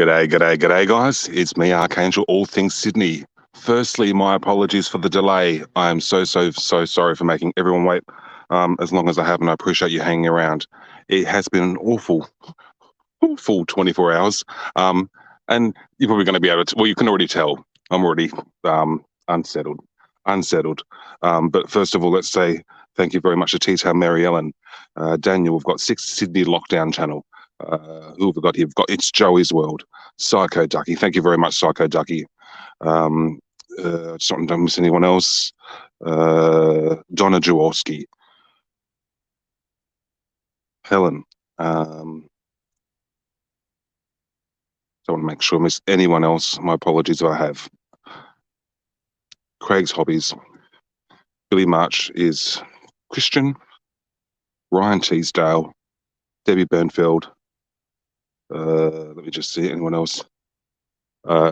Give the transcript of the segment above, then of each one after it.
G'day, guys. It's me, Archangel, all things Sydney. Firstly, my apologies for the delay. I am so sorry for making everyone wait as long as I have, and I appreciate you hanging around. It has been an awful 24 hours. And you're probably going to be able to, well, you can already tell I'm already unsettled. But first of all, let's say thank you very much to T-Town Mary Ellen. Daniel, we've got 6 Sydney Lockdown Channel. Who have we got here? We've got It's Joey's World. Psycho Ducky. Thank you very much, Psycho Ducky. Just don't miss anyone else. Donna Jaworski. Helen. Don't want to make sure I miss anyone else. My apologies if I have. Craig's Hobbies. Billy March is Christian. Ryan Teasdale. Debbie Bernfield. Let me just see anyone else.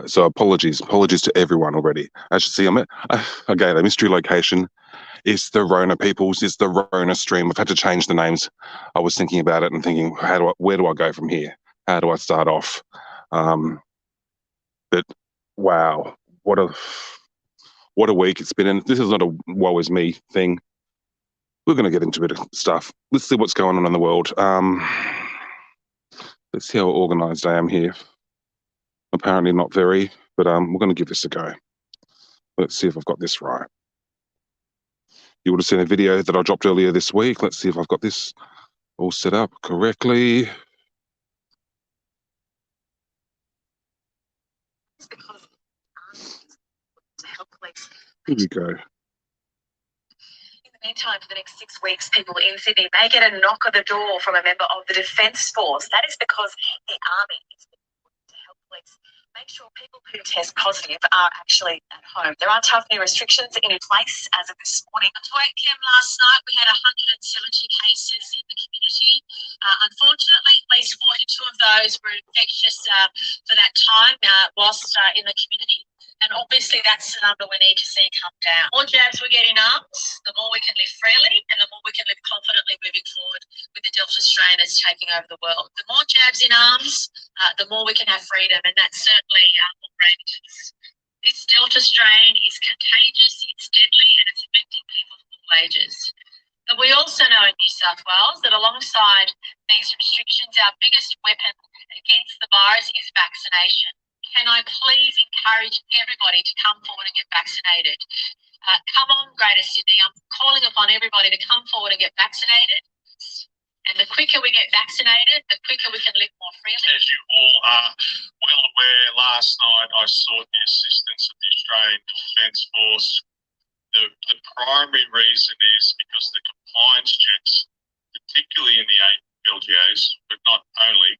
So apologies to everyone already. As you see, again, a mystery location. It's the Rona peoples. It's the Rona stream. I've had to change the names. I was thinking about it and thinking, where do I go from here? How do I start off? But wow, what a week it's been. And this is not a woe is me thing. We're going to get into a bit of stuff. Let's see what's going on in the world. Let's see how organised I am here. Apparently not very, but we're going to give this a go. Let's see if I've got this right. You would have seen a video that I dropped earlier this week. Let's see if I've got this all set up correctly. Here we go. Meantime, for the next 6 weeks, people in Sydney may get a knock on the door from a member of the Defence Force. That is because the Army is to help police make sure people who test positive are actually at home. There are tough new restrictions in place as of this morning. At 12 p.m. last night, we had 170 cases in the community. Unfortunately, at least 42 of those were infectious for that time whilst in the community. And obviously that's the number we need to see come down. The more jabs we get in arms, the more we can live freely and the more we can live confidently moving forward with the Delta strain that's taking over the world. The more jabs in arms, the more we can have freedom, and that's certainly what Brand is. This Delta strain is contagious, it's deadly, and it's affecting people of all ages. But we also know in New South Wales that alongside these restrictions, our biggest weapon against the virus is vaccination. Can I please encourage everybody to come forward and get vaccinated? Come on, Greater Sydney. I'm calling upon everybody to come forward and get vaccinated. And the quicker we get vaccinated, the quicker we can live more freely. As you all are well aware, last night I sought the assistance of the Australian Defence Force. The primary reason is because the compliance checks, particularly in the 8 LGAs, but not only,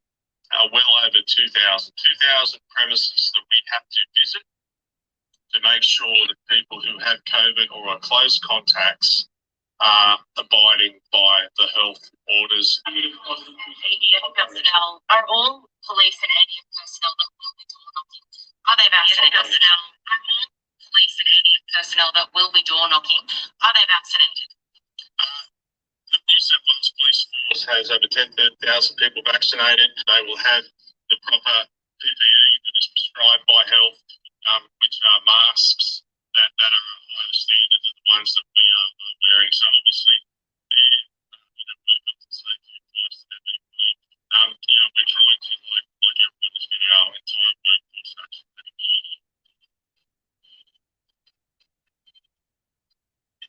are well over 2,000 premises that we have to visit to make sure that people who have COVID or are close contacts are abiding by the health orders. ADF personnel, are all police and ADF personnel that will be door knocking, are they vaccinated? Personnel, are all police and ADF personnel that will be door knocking, are they vaccinated? The New South Wales Police Force has over 10,000 people vaccinated. They will have the proper PPE that is prescribed by health, which are masks that are a higher standard than the ones that we are wearing. So obviously, they're work up to safety advice that they're being believed. We're trying to, like everyone, to get our entire workforce vaccinated.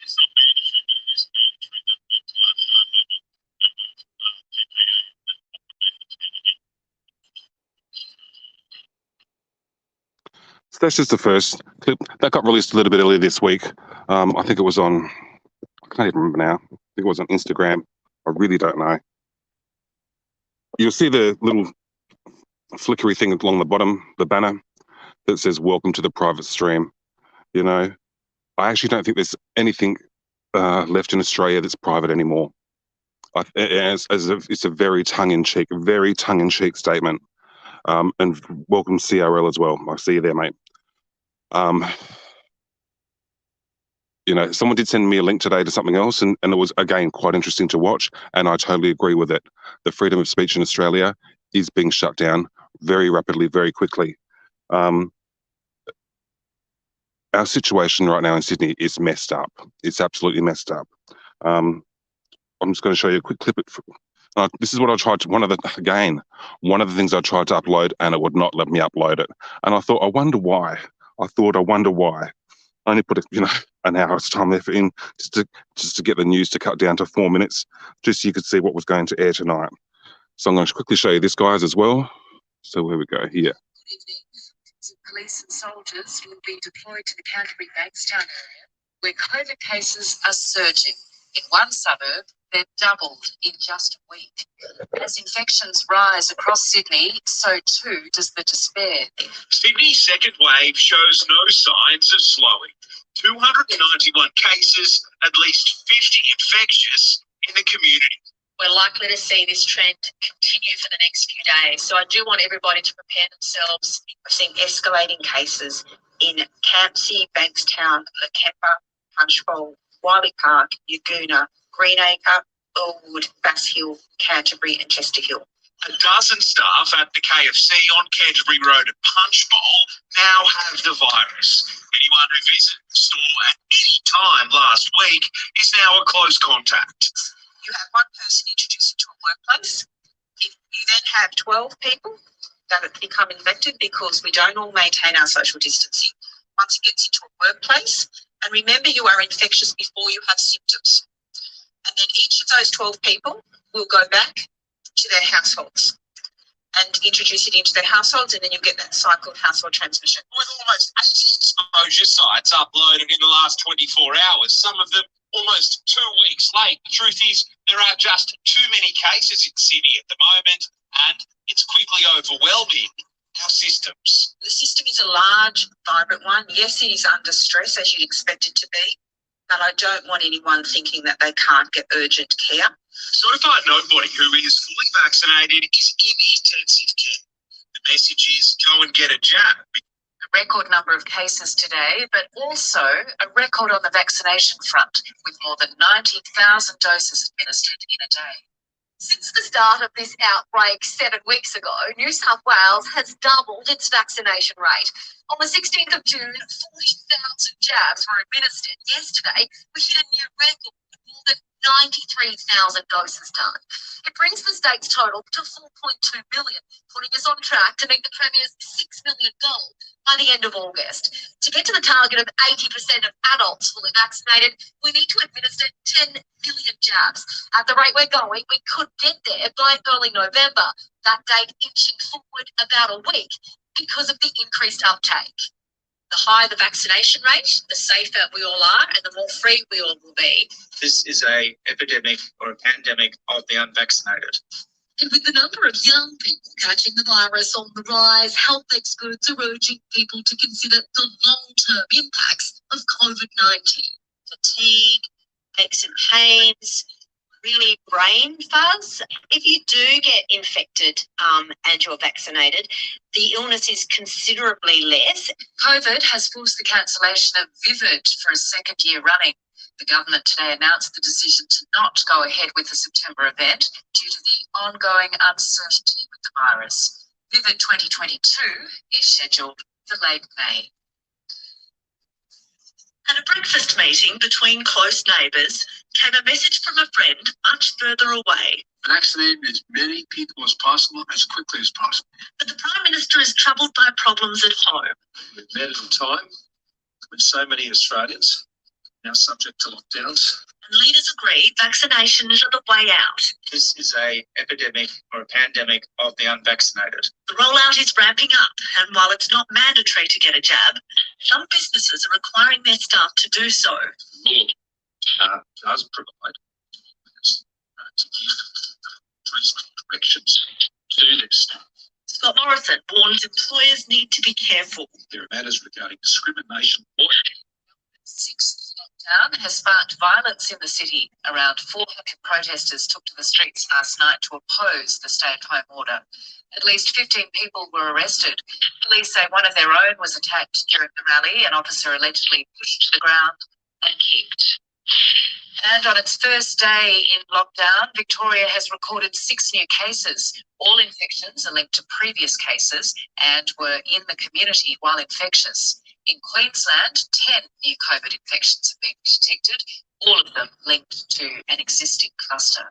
It's not mandatory, but it is mandatory that we apply a high level of PPE that will protect the community. So that's just the first clip. That got released a little bit earlier this week. I think it was on, I can't even remember now. I think it was on Instagram. I really don't know. You'll see the little flickery thing along the bottom, the banner that says, "Welcome to the private stream." You know, I actually don't think there's anything left in Australia that's private anymore. It's a very tongue-in-cheek statement. And welcome CRL as well. I see you there, mate. Someone did send me a link today to something else, and it was, again, quite interesting to watch, and I totally agree with it. The freedom of speech in Australia is being shut down very rapidly, very quickly. Our situation right now in Sydney is messed up. It's absolutely messed up. I'm just going to show you a quick clip. This is what I tried to, one of the things I tried to upload, and it would not let me upload it. And I thought, I wonder why. I only put an hour's time effort in just to get the news to cut down to 4 minutes, just so you could see what was going to air tonight. So I'm going to quickly show you this, guys, as well. So where we go here. Good evening. Police and soldiers will be deployed to the Canterbury Bankstown area, where COVID cases are surging. In one suburb, they've doubled in just a week. As infections rise across Sydney, so too does the despair. Sydney's second wave shows no signs of slowing. 291 cases, at least 50 infectious in the community. We're likely to see this trend continue for the next few days. So I do want everybody to prepare themselves. We're seeing escalating cases in Campsie, Bankstown, Lakemba, Punchbowl, Wiley Park, Yagoona, Greenacre, Earlwood, Bass Hill, Canterbury and Chester Hill. A dozen staff at the KFC on Canterbury Road at Punchbowl now have the virus. Anyone who visited the store at any time last week is now a close contact. You have one person introduced into a workplace. If you then have 12 people that have become infected because we don't all maintain our social distancing. Once it gets into a workplace, and remember you are infectious before you have symptoms. And then each of those 12 people will go back to their households and introduce it into their households, and then you'll get that cycle of household transmission. With almost 80 exposure sites uploaded in the last 24 hours, some of them almost 2 weeks late. The truth is there are just too many cases in Sydney at the moment, and it's quickly overwhelming our systems. The system is a large, vibrant one. Yes, it is under stress, as you'd expect it to be, but I don't want anyone thinking that they can't get urgent care. Certified nobody who is fully vaccinated is in intensive care. The message is go and get a jab. A record number of cases today, but also a record on the vaccination front, with more than 90,000 doses administered in a day. Since the start of this outbreak 7 weeks ago, New South Wales has doubled its vaccination rate. On the 16th of June, 40,000 jabs were administered. Yesterday, we hit a new record with more than 93,000 doses done. It brings the state's total to 4.2 million, putting us on track to meet the Premier's $6 million goal by the end of August. To get to the target of 80% of adults fully vaccinated, we need to administer 10 million jabs. At the rate we're going, we could get there by early November, that date inching forward about a week because of the increased uptake. The higher the vaccination rate, the safer we all are and the more free we all will be. This is an epidemic or a pandemic of the unvaccinated. And with the number of young people catching the virus on the rise, health experts are urging people to consider the long-term impacts of COVID-19. Fatigue, aches and pains, really brain fuzz. If you do get infected and you're vaccinated, the illness is considerably less. COVID has forced the cancellation of Vivid for a second year running. The government today announced the decision to not go ahead with the September event due to the ongoing uncertainty with the virus. Vivid 2022 is scheduled for late May. At a breakfast meeting between close neighbours came a message from a friend much further away. Vaccinate as many people as possible, as quickly as possible. But the Prime Minister is troubled by problems at home. We've met at a time with so many Australians now subject to lockdowns. And leaders agree vaccinations are the way out. This is an epidemic or a pandemic of the unvaccinated. The rollout is ramping up, and while it's not mandatory to get a jab, some businesses are requiring their staff to do so. Does provide to give reasonable directions to their staff. Scott Morrison warns employers need to be careful. There are matters regarding discrimination. Sixth lockdown has sparked violence in the city. Around 400 protesters took to the streets last night to oppose the stay-at-home order. At least 15 people were arrested. Police say one of their own was attacked during the rally. An officer allegedly pushed to the ground and kicked. And on its first day in lockdown, Victoria has recorded 6 new cases. All infections are linked to previous cases and were in the community while infectious. In Queensland, 10 new COVID infections have been detected, all of them linked to an existing cluster.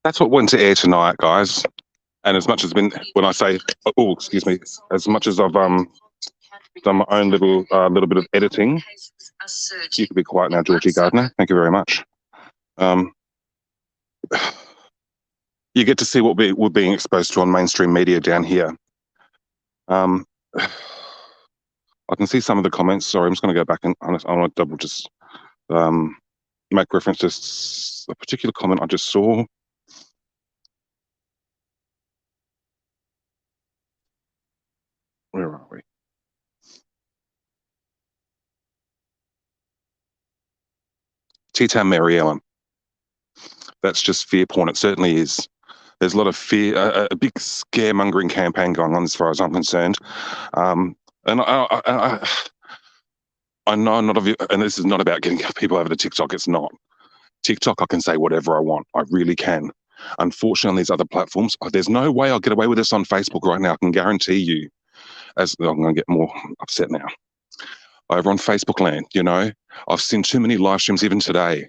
That's what went to air tonight, guys. And as much as when I say, oh, excuse me, as much as I've done my own little bit of editing, you can be quiet now, Georgie Gardner. Thank you very much. You get to see what we're being exposed to on mainstream media down here. I can see some of the comments. Sorry, I'm just going to go back and I want to double just make reference to a particular comment I just saw. Where are we? T-Town Mary Ellen. That's just fear porn. It certainly is. There's a lot of fear, a big scaremongering campaign going on as far as I'm concerned. And I know not of you, and this is not about getting people over to TikTok. It's not. TikTok, I can say whatever I want. I really can. Unfortunately, on these other platforms, there's no way I'll get away with this on Facebook right now. I can guarantee you. As I'm going to get more upset now. Over on Facebook land, I've seen too many live streams even today.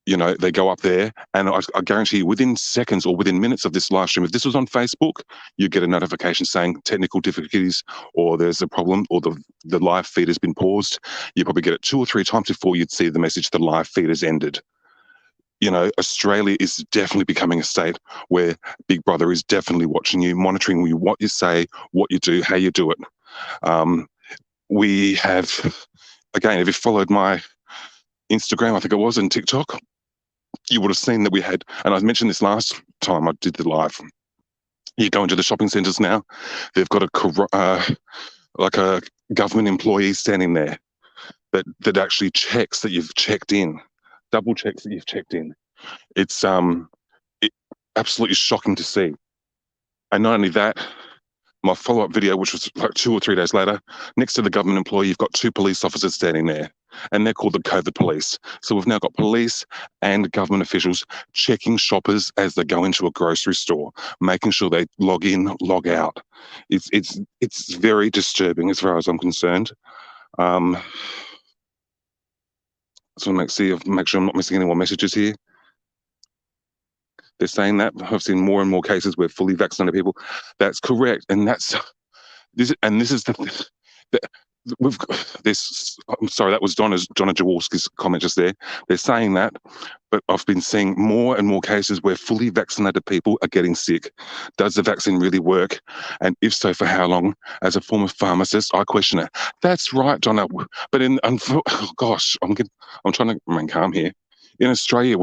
They go up there, and I guarantee you, within seconds or within minutes of this live stream, if this was on Facebook, you get a notification saying technical difficulties, or there's a problem, or the live feed has been paused. You probably get it 2 or 3 times before you'd see the message the live feed has ended. Australia is definitely becoming a state where Big Brother is definitely watching you, monitoring you, what you say, what you do, how you do it. We have, again, if you followed my Instagram, I think it was, and TikTok, you would have seen that we had, and I mentioned this last time I did the live, you go into the shopping centres now, they've got a government employee standing there that actually checks that you've checked in, double checks that you've checked in. It's absolutely shocking to see. And not only that, my follow-up video, which was like 2 or 3 days later, next to the government employee, you've got 2 police officers standing there, and they're called the COVID police. So we've now got police and government officials checking shoppers as they go into a grocery store, making sure they log in, log out. It's very disturbing as far as I'm concerned. So make sure I'm not missing any more messages here. They're saying that I've seen more and more cases where fully vaccinated people. That's correct, and this is we've this. I'm sorry, that was Donna Jaworski's comment just there. They're saying that, but I've been seeing more and more cases where fully vaccinated people are getting sick. Does the vaccine really work? And if so, for how long? As a former pharmacist, I question it. That's right, Donna. But I'm trying to remain calm here. In Australia,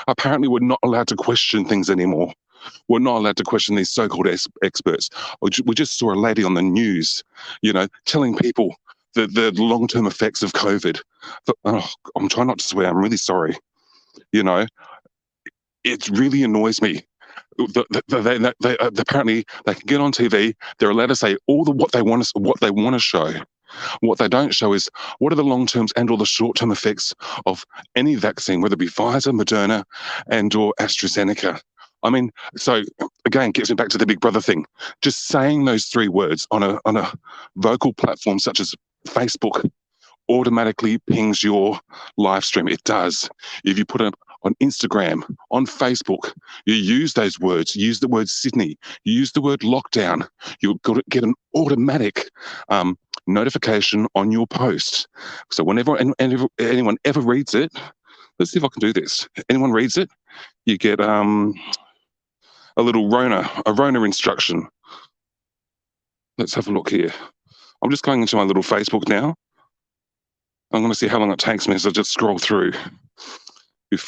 apparently we're not allowed to question things anymore. We're not allowed to question these so-called experts. We just saw a lady on the news, telling people the long-term effects of COVID. I'm trying not to swear. I'm really sorry. It really annoys me. Apparently they can get on TV. They're allowed to say what they want to show. What they don't show is what are the long-term and or the short-term effects of any vaccine, whether it be Pfizer, Moderna, and or AstraZeneca. I mean, so again, gets me back to the Big Brother thing. Just saying those 3 words on a vocal platform such as Facebook automatically pings your live stream. It does. If you put it on Instagram, on Facebook, you use those words, use the word Sydney, you use the word lockdown, you'll get an automatic notification on your post. So whenever anyone ever reads it, let's see if I can do this. Anyone reads it, you get a little Rona instruction. Let's have a look here. I'm just going into my little Facebook now. I'm going to see how long it takes me as I just scroll through. It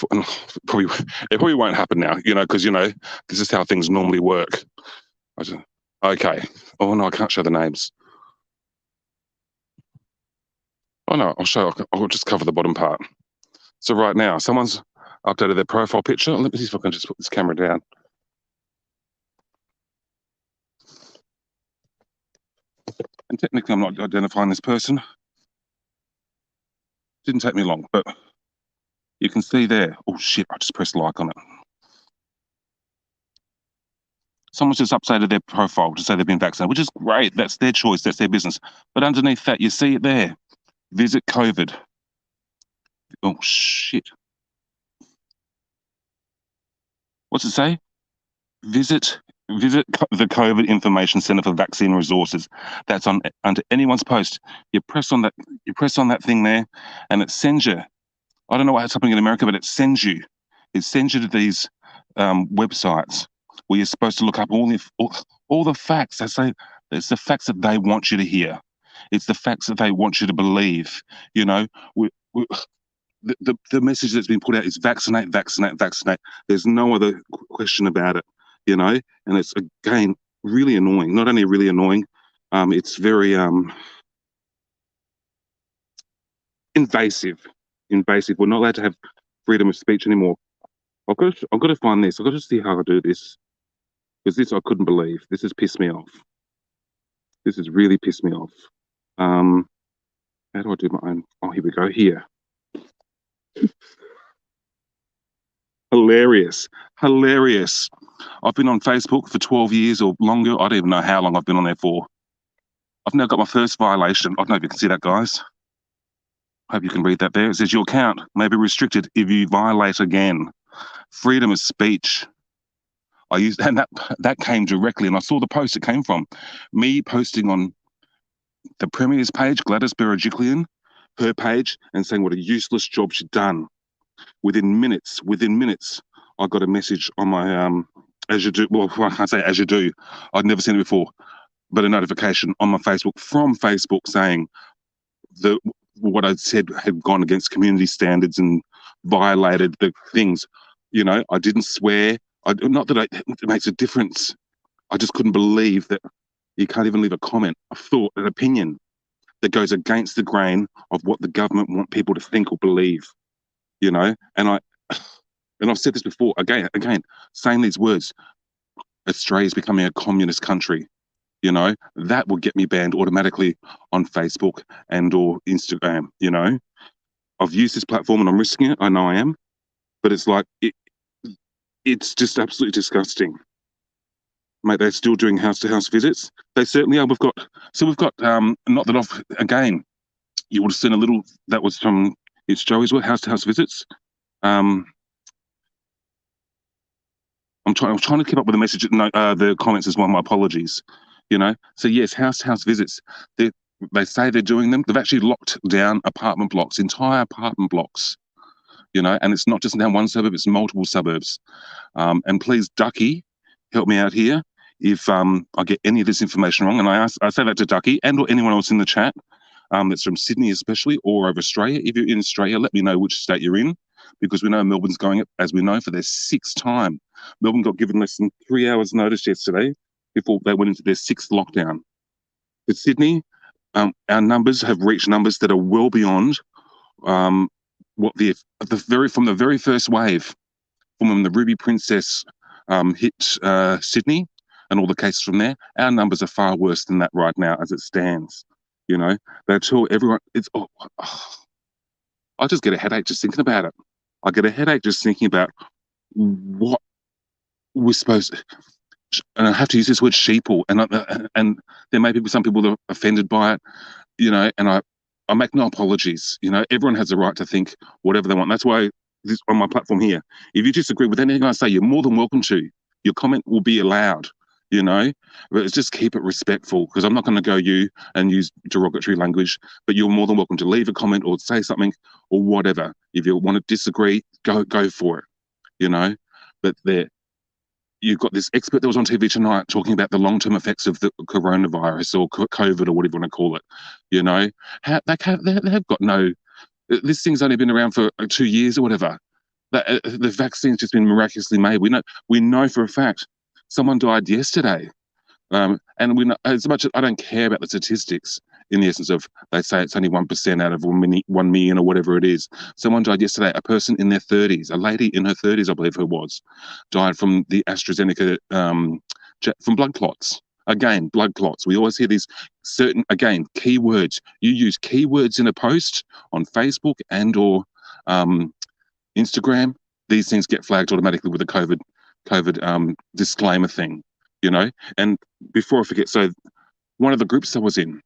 probably won't happen now, because, this is how things normally work. Okay. Oh, no, I can't show the names. Oh, no, I'll just cover the bottom part. So right now, someone's updated their profile picture. Let me see if I can just put this camera down. And technically, I'm not identifying this person. Didn't take me long, but you can see there. Oh shit! I just pressed like on it. Someone's just updated their profile to say they've been vaccinated, which is great. That's their choice. That's their business. But underneath that, you see it there. Visit COVID. Oh shit! What's it say? Visit the COVID Information Center for Vaccine Resources. That's on under anyone's post. You press on that thing there, and it sends you. I don't know what's happening in America, but it sends you to these websites where you're supposed to look up all the facts. They say it's the facts that they want you to hear. It's the facts that they want you to believe. You know, the message that's been put out is vaccinate, vaccinate, vaccinate. There's no other question about it. You know, and it's again really annoying. Not only really annoying, it's very invasive. We're not allowed to have freedom of speech anymore. I've got to find this. I've got to see how I do this, because this I couldn't believe. This has pissed me off. This has really pissed me off. How do I do my own? Oh, here we go. Here. Hilarious. I've been on Facebook for 12 years or longer. I don't even know how long I've been on there for. I've now got my first violation. I don't know if you can see that, guys. Hope you can read that there. It says your account may be restricted if you violate again. Freedom of speech. And that came directly, and I saw the post it came from. Me posting on the Premier's page, Gladys Berejiklian, her page, and saying what a useless job she'd done. Within minutes, I got a message on my as you do. Well, I can't say as you do. I'd never seen it before, but a notification on my Facebook from Facebook saying what I'd said had gone against community standards and violated the things. You know, I didn't swear. Not that it makes a difference. I just couldn't believe that you can't even leave a comment, a thought, an opinion that goes against the grain of what the government want people to think or believe. You know, and I've said this before. Again, saying these words, Australia's becoming a communist country. You know, that will get me banned automatically on Facebook and or Instagram. You know, I've used this platform and I'm risking it. I know I am, but it's like it's just absolutely disgusting. Mate, they're still doing house-to-house visits. They certainly are. We've got not that I've, again, you would have seen a little, that was from, it's Joey's word, house-to-house visits. I'm trying to keep up with the message, the comments as well, my apologies. You know, so yes, house-to-house visits. They say they're doing them. They've actually locked down apartment blocks, entire apartment blocks. You know, and it's not just now one suburb, it's multiple suburbs. And please, Ducky, help me out here if I get any of this information wrong. And I say that to Ducky and or anyone else in the chat that's from Sydney especially, or over Australia. If you're in Australia, let me know which state you're in, because we know Melbourne's going, as we know, for their 6th time. Melbourne got given less than 3 hours notice yesterday before they went into their 6th lockdown. For Sydney, our numbers have reached numbers that are well beyond what from the very first wave, from when the Ruby Princess hit Sydney and all the cases from there. Our numbers are far worse than that right now as it stands. You know, they tell everyone I just get a headache just thinking about it. I get a headache just thinking about what we're supposed to, and I have to use this word, sheeple, and there may be some people that are offended by it, you know, and I make no apologies. You know, everyone has the right to think whatever they want. That's why on my platform here, if you disagree with anything I say, you're more than welcome to. Your comment will be allowed, you know, but it's just keep it respectful, because I'm not going to go you and use derogatory language, but you're more than welcome to leave a comment or say something or whatever. If you want to disagree, go for it, you know. But you've got this expert that was on TV tonight talking about the long-term effects of the coronavirus or COVID or whatever you want to call it. You know, they have got no. This thing's only been around for 2 years or whatever. The vaccine's just been miraculously made. We know for a fact someone died yesterday, and we know, as much as I don't care about the statistics. In the essence of, they say it's only 1% out of 1 million or whatever it is. Someone died yesterday, a person in their 30s, a lady in her 30s, I believe her was, died from the AstraZeneca, from blood clots. Again, blood clots. We always hear these certain, again, keywords. You use keywords in a post on Facebook and or Instagram, these things get flagged automatically with a COVID disclaimer thing, you know. And before I forget, so one of the groups I was in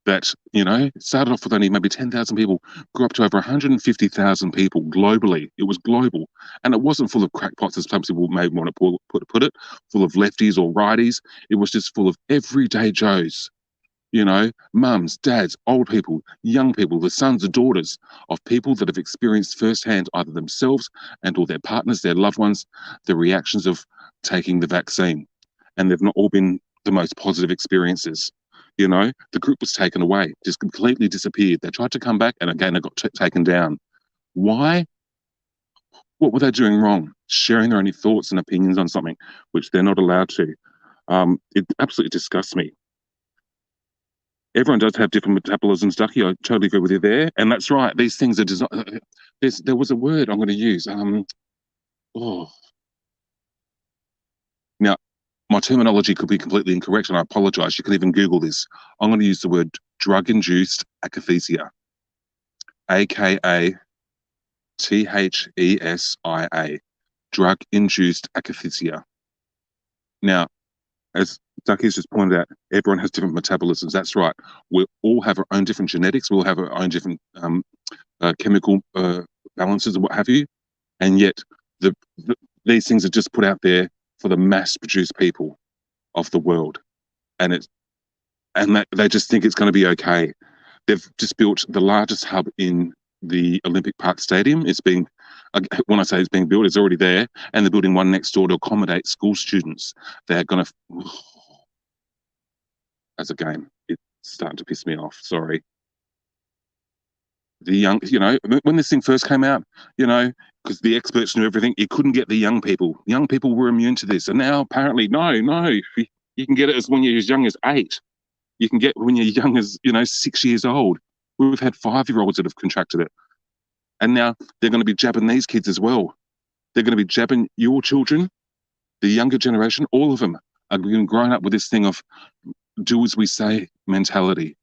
that, you know, started off with only maybe 10,000 people, grew up to over 150,000 people globally. It was global. And it wasn't full of crackpots, as some people may want to put it, full of lefties or righties. It was just full of everyday Joes, you know, mums, dads, old people, young people, the sons and daughters of people that have experienced firsthand either themselves and or their partners, their loved ones, the reactions of taking the vaccine. And they've not all been the most positive experiences. You know, the group was taken away, just completely disappeared. They tried to come back and again, it got taken down. Why? What were they doing wrong? Sharing their own thoughts and opinions on something which they're not allowed to. It absolutely disgusts me. Everyone does have different metabolisms, Ducky. I totally agree with you there. And that's right. These things are designed. There was a word I'm going to use. Now, my terminology could be completely incorrect, and I apologize. You can even Google this. I'm going to use the word drug-induced akathisia, aka THESIA, drug-induced akathisia. Now, as Ducky's just pointed out, everyone has different metabolisms. That's right. We all have our own different genetics. We'll have our own different chemical balances and what have you. And yet, these things are just put out there for the mass-produced people of the world, and they just think it's going to be okay. They've just built the largest hub in the Olympic Park Stadium. It's being, when I say it's being built, it's already there, and they're building one next door to accommodate school students. They're going to, as a game, it's starting to piss me off. Sorry. The young, you know, when this thing first came out, you know, because the experts knew everything, you couldn't get the young people. Young people were immune to this, and now apparently, no, you can get it when you're as young as 8. You can get when you're young as, you know, 6 years old. We've had 5-year-olds that have contracted it, and now they're going to be jabbing these kids as well. They're going to be jabbing your children, the younger generation. All of them are being grown up with this thing of do as we say mentality,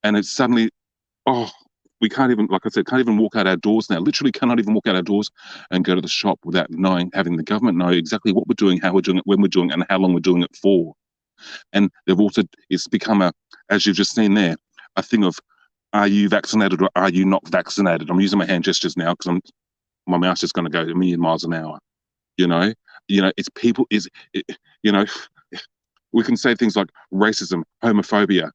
and it's suddenly, we can't even, like I said, can't even walk out our doors now. Literally cannot even walk out our doors and go to the shop without having the government know exactly what we're doing, how we're doing it, when we're doing it, and how long we're doing it for. And it's become as you've just seen there, a thing of, are you vaccinated or are you not vaccinated? I'm using my hand gestures now because my mouth's just going to go a million miles an hour. You know, it's people, you know, we can say things like racism, homophobia,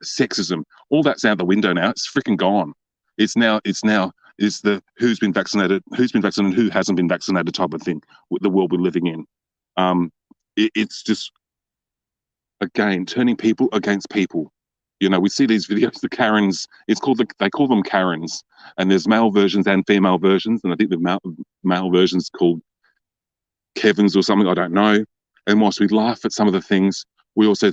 sexism. All that's out the window now. It's freaking gone. It's the who's been vaccinated, who hasn't been vaccinated type of thing with the world we're living in. It's just, again, turning people against people. You know, we see these videos, the Karens. They call them Karens, and there's male versions and female versions, and I think the male version's called Kevin's or something. I don't know. And whilst we laugh at some of the things, we also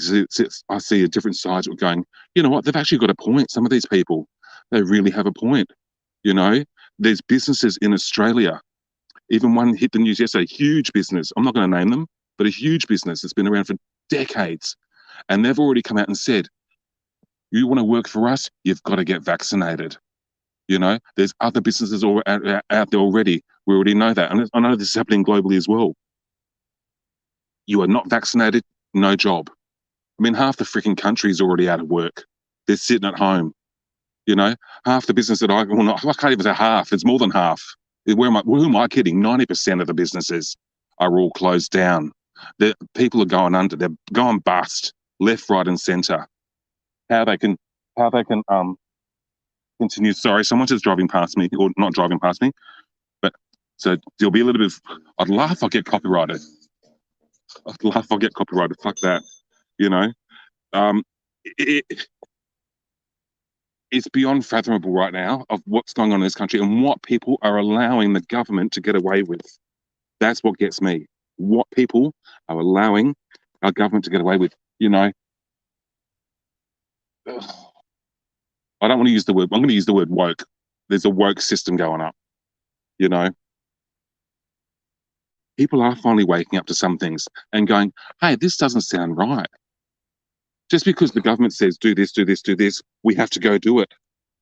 I see a different side of going, you know what, they've actually got a point. Some of these people, they really have a point. You know, there's businesses in Australia. Even one hit the news yesterday, huge business. I'm not going to name them, but a huge business that's been around for decades. And they've already come out and said, you want to work for us, you've got to get vaccinated. You know, there's other businesses out there already. We already know that. And I know this is happening globally as well. You are not vaccinated, no job. I mean, half the freaking country is already out of work. They're sitting at home. You know, half the business I can't even say half. It's more than half. Who am I kidding? 90% of the businesses are all closed down. The people are going under. They're going bust, left, right, and centre. How they can continue. Sorry, someone's just driving past me, or not driving past me. But so there'll be a little bit of. I'd laugh if I get copyrighted. Fuck that. You know, it's beyond fathomable right now of what's going on in this country and what people are allowing the government to get away with. That's what gets me. What people are allowing our government to get away with. You know, I don't want to use the word. I'm going to use the word woke. There's a woke system going up. You know, people are finally waking up to some things and going, hey, this doesn't sound right. Just because the government says do this, do this, do this, we have to go do it.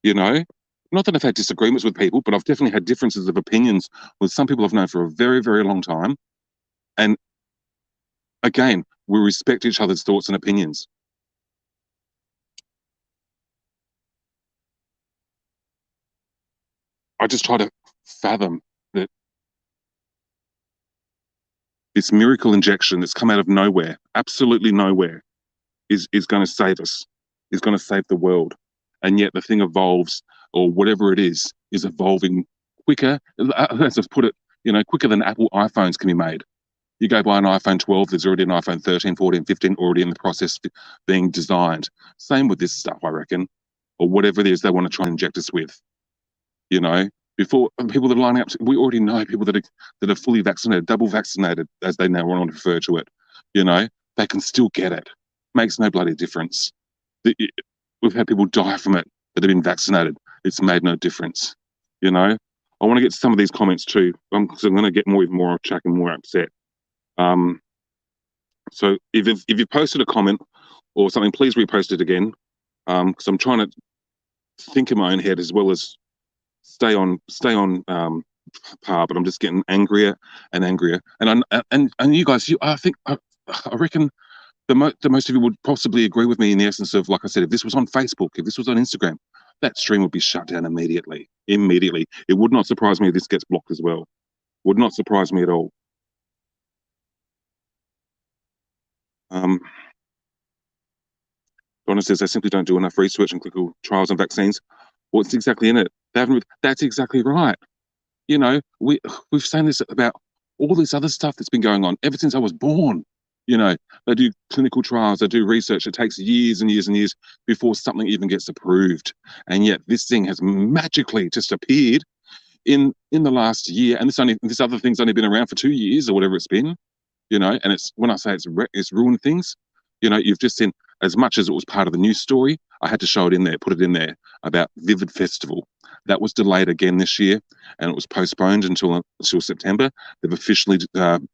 You know, not that I've had disagreements with people, but I've definitely had differences of opinions with some people I've known for a very, very long time. And again, we respect each other's thoughts and opinions. I just try to fathom that this miracle injection that's come out of nowhere, absolutely nowhere, is going to save us, is going to save the world. And yet the thing evolves, or whatever it is evolving quicker, as I've put it, you know, quicker than Apple iPhones can be made. You go buy an iPhone 12, there's already an iPhone 13, 14, 15 already in the process being designed. Same with this stuff, I reckon, or whatever it is they want to try and inject us with. You know, before people that are lining up, we already know people that are fully vaccinated, double vaccinated, as they now want to refer to it. You know, they can still get it. Makes no bloody difference. We've had people die from it that have been vaccinated. It's made no difference. You know, I want to get to some of these comments too, because I'm going to get even more off track and more upset. So if you posted a comment or something, please repost it again, because I'm trying to think in my own head as well as stay on par, but I'm just getting angrier and angrier. And you guys, I reckon the most of you would possibly agree with me in the essence of, like I said, if this was on Facebook, if this was on Instagram, that stream would be shut down immediately. Immediately. It would not surprise me if this gets blocked as well. Would not surprise me at all. Donna says they simply don't do enough research on clinical trials and vaccines. What's exactly in it? They haven't. That's exactly right. You know, we've seen this about all this other stuff that's been going on ever since I was born. You know, they do clinical trials, they do research. It takes years and years and years before something even gets approved. And yet this thing has magically just appeared in the last year. And this other thing's only been around for 2 years or whatever it's been. You know, and it's, when I say it's ruined things, you know, you've just seen, as much as it was part of the news story, I had to show it in there, put it in there, about Vivid Festival. That was delayed again this year, and it was postponed until September. They've officially, you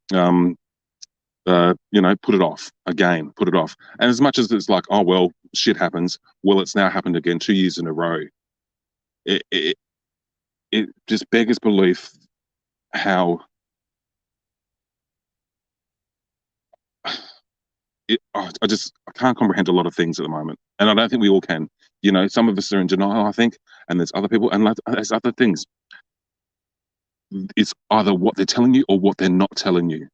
know, put it off again, put it off. And as much as it's like, oh, well, shit happens, well, it's now happened again 2 years in a row. It just beggars belief how I can't comprehend a lot of things at the moment, and I don't think we all can. You know, some of us are in denial, I think, and there's other people, and there's other things. It's either what they're telling you or what they're not telling you.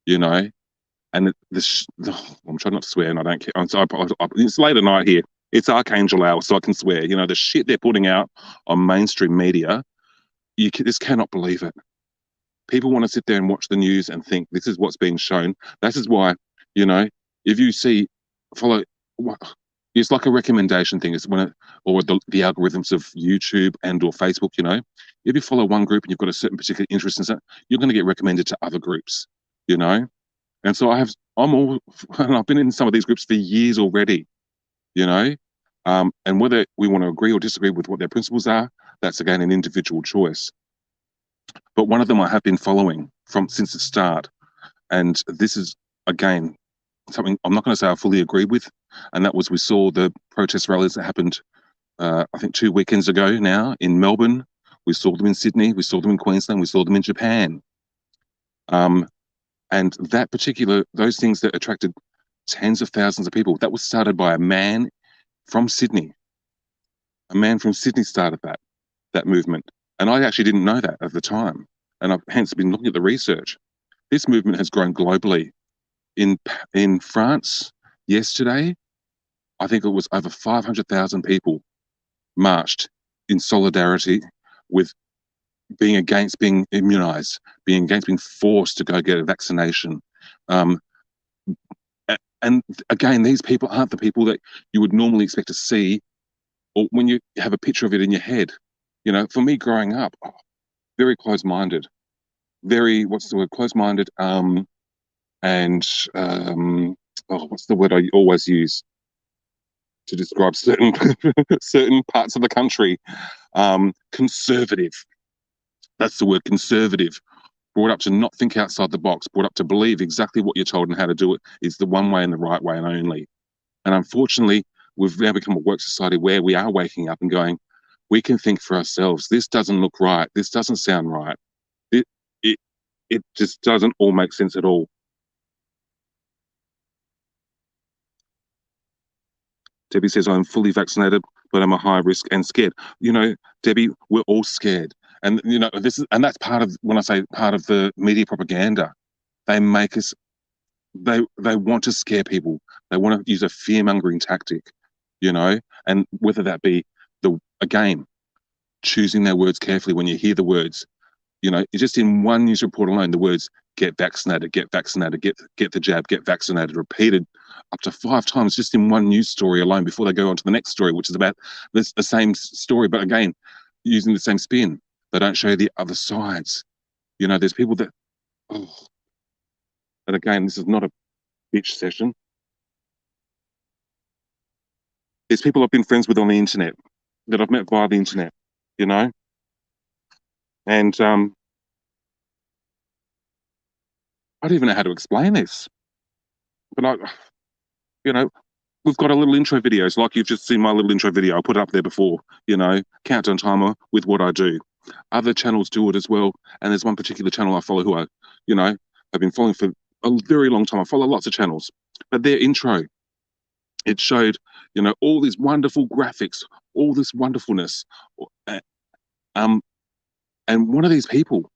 You know, and I'm trying not to swear, and I don't care. It's late at night here. It's Archangel hour, so I can swear. You know, the shit they're putting out on mainstream media, you just cannot believe it. People want to sit there and watch the news and think this is what's being shown. This is why, you know, if you follow, it's like a recommendation thing. It's or the algorithms of YouTube and or Facebook. You know, if you follow one group and you've got a certain particular interest in something, you're going to get recommended to other groups. You know, and so and I've been in some of these groups for years already. You know, and whether we want to agree or disagree with what their principles are, that's again an individual choice. But one of them I have been following since the start, and this is again something I'm not going to say I fully agree with, and that was, we saw the protest rallies that happened, I think 2 weekends ago now in Melbourne. We saw them in Sydney, we saw them in Queensland, we saw them in Japan. And those things that attracted tens of thousands of people, that was started by a man from Sydney. A man from Sydney started that movement. And I actually didn't know that at the time. And I've hence been looking at the research. This movement has grown globally. In France yesterday, I think it was over 500,000 people marched in solidarity with being against being immunized, being against being forced to go get a vaccination. And again, these people aren't the people that you would normally expect to see, or when you have a picture of it in your head. You know, for me growing up, very close-minded, close-minded, and what's the word I always use to describe certain certain parts of the country? Conservative. That's the word, conservative. Brought up to not think outside the box, brought up to believe exactly what you're told and how to do it is the one way and the right way and only. And unfortunately, we've now become a woke society where we are waking up and going, we can think for ourselves. This doesn't look right. This doesn't sound right. It it it just doesn't all make sense at all. Debbie says, I'm fully vaccinated, but I'm a high risk and scared. You know, Debbie, we're all scared. And, you know, that's part of, when I say part of the media propaganda, they make us, they want to scare people. They want to use a fear mongering tactic, you know, and whether that be again, choosing their words carefully when you hear the words, you know, just in one news report alone, the words get vaccinated, get the jab, get vaccinated, repeated up to 5 times just in one news story alone before they go on to the next story, which is about the same story, but again, using the same spin. They don't show the other sides. You know, there's people that, oh, and again, this is not a bitch session. There's people I've been friends with on the internet that I've met via the internet, you know, and I don't even know how to explain this, but you know, we've got a little intro videos, like you've just seen my little intro video. I put it up there before, you know, countdown timer with what I do. Other channels do it as well. And there's one particular channel I follow who I, you know, I've been following for a very long time. I follow lots of channels, but their intro, it showed, you know, all these wonderful graphics, all this wonderfulness. And one of these people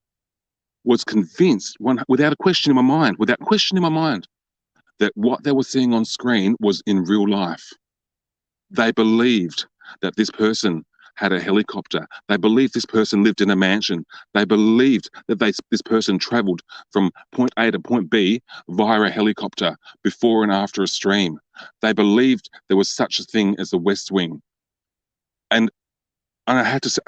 was convinced, without question in my mind, that what they were seeing on screen was in real life. They believed that this person had a helicopter. They believed this person lived in a mansion. They believed that this person traveled from point A to point B via a helicopter before and after a stream. They believed there was such a thing as the West Wing. And I had to say,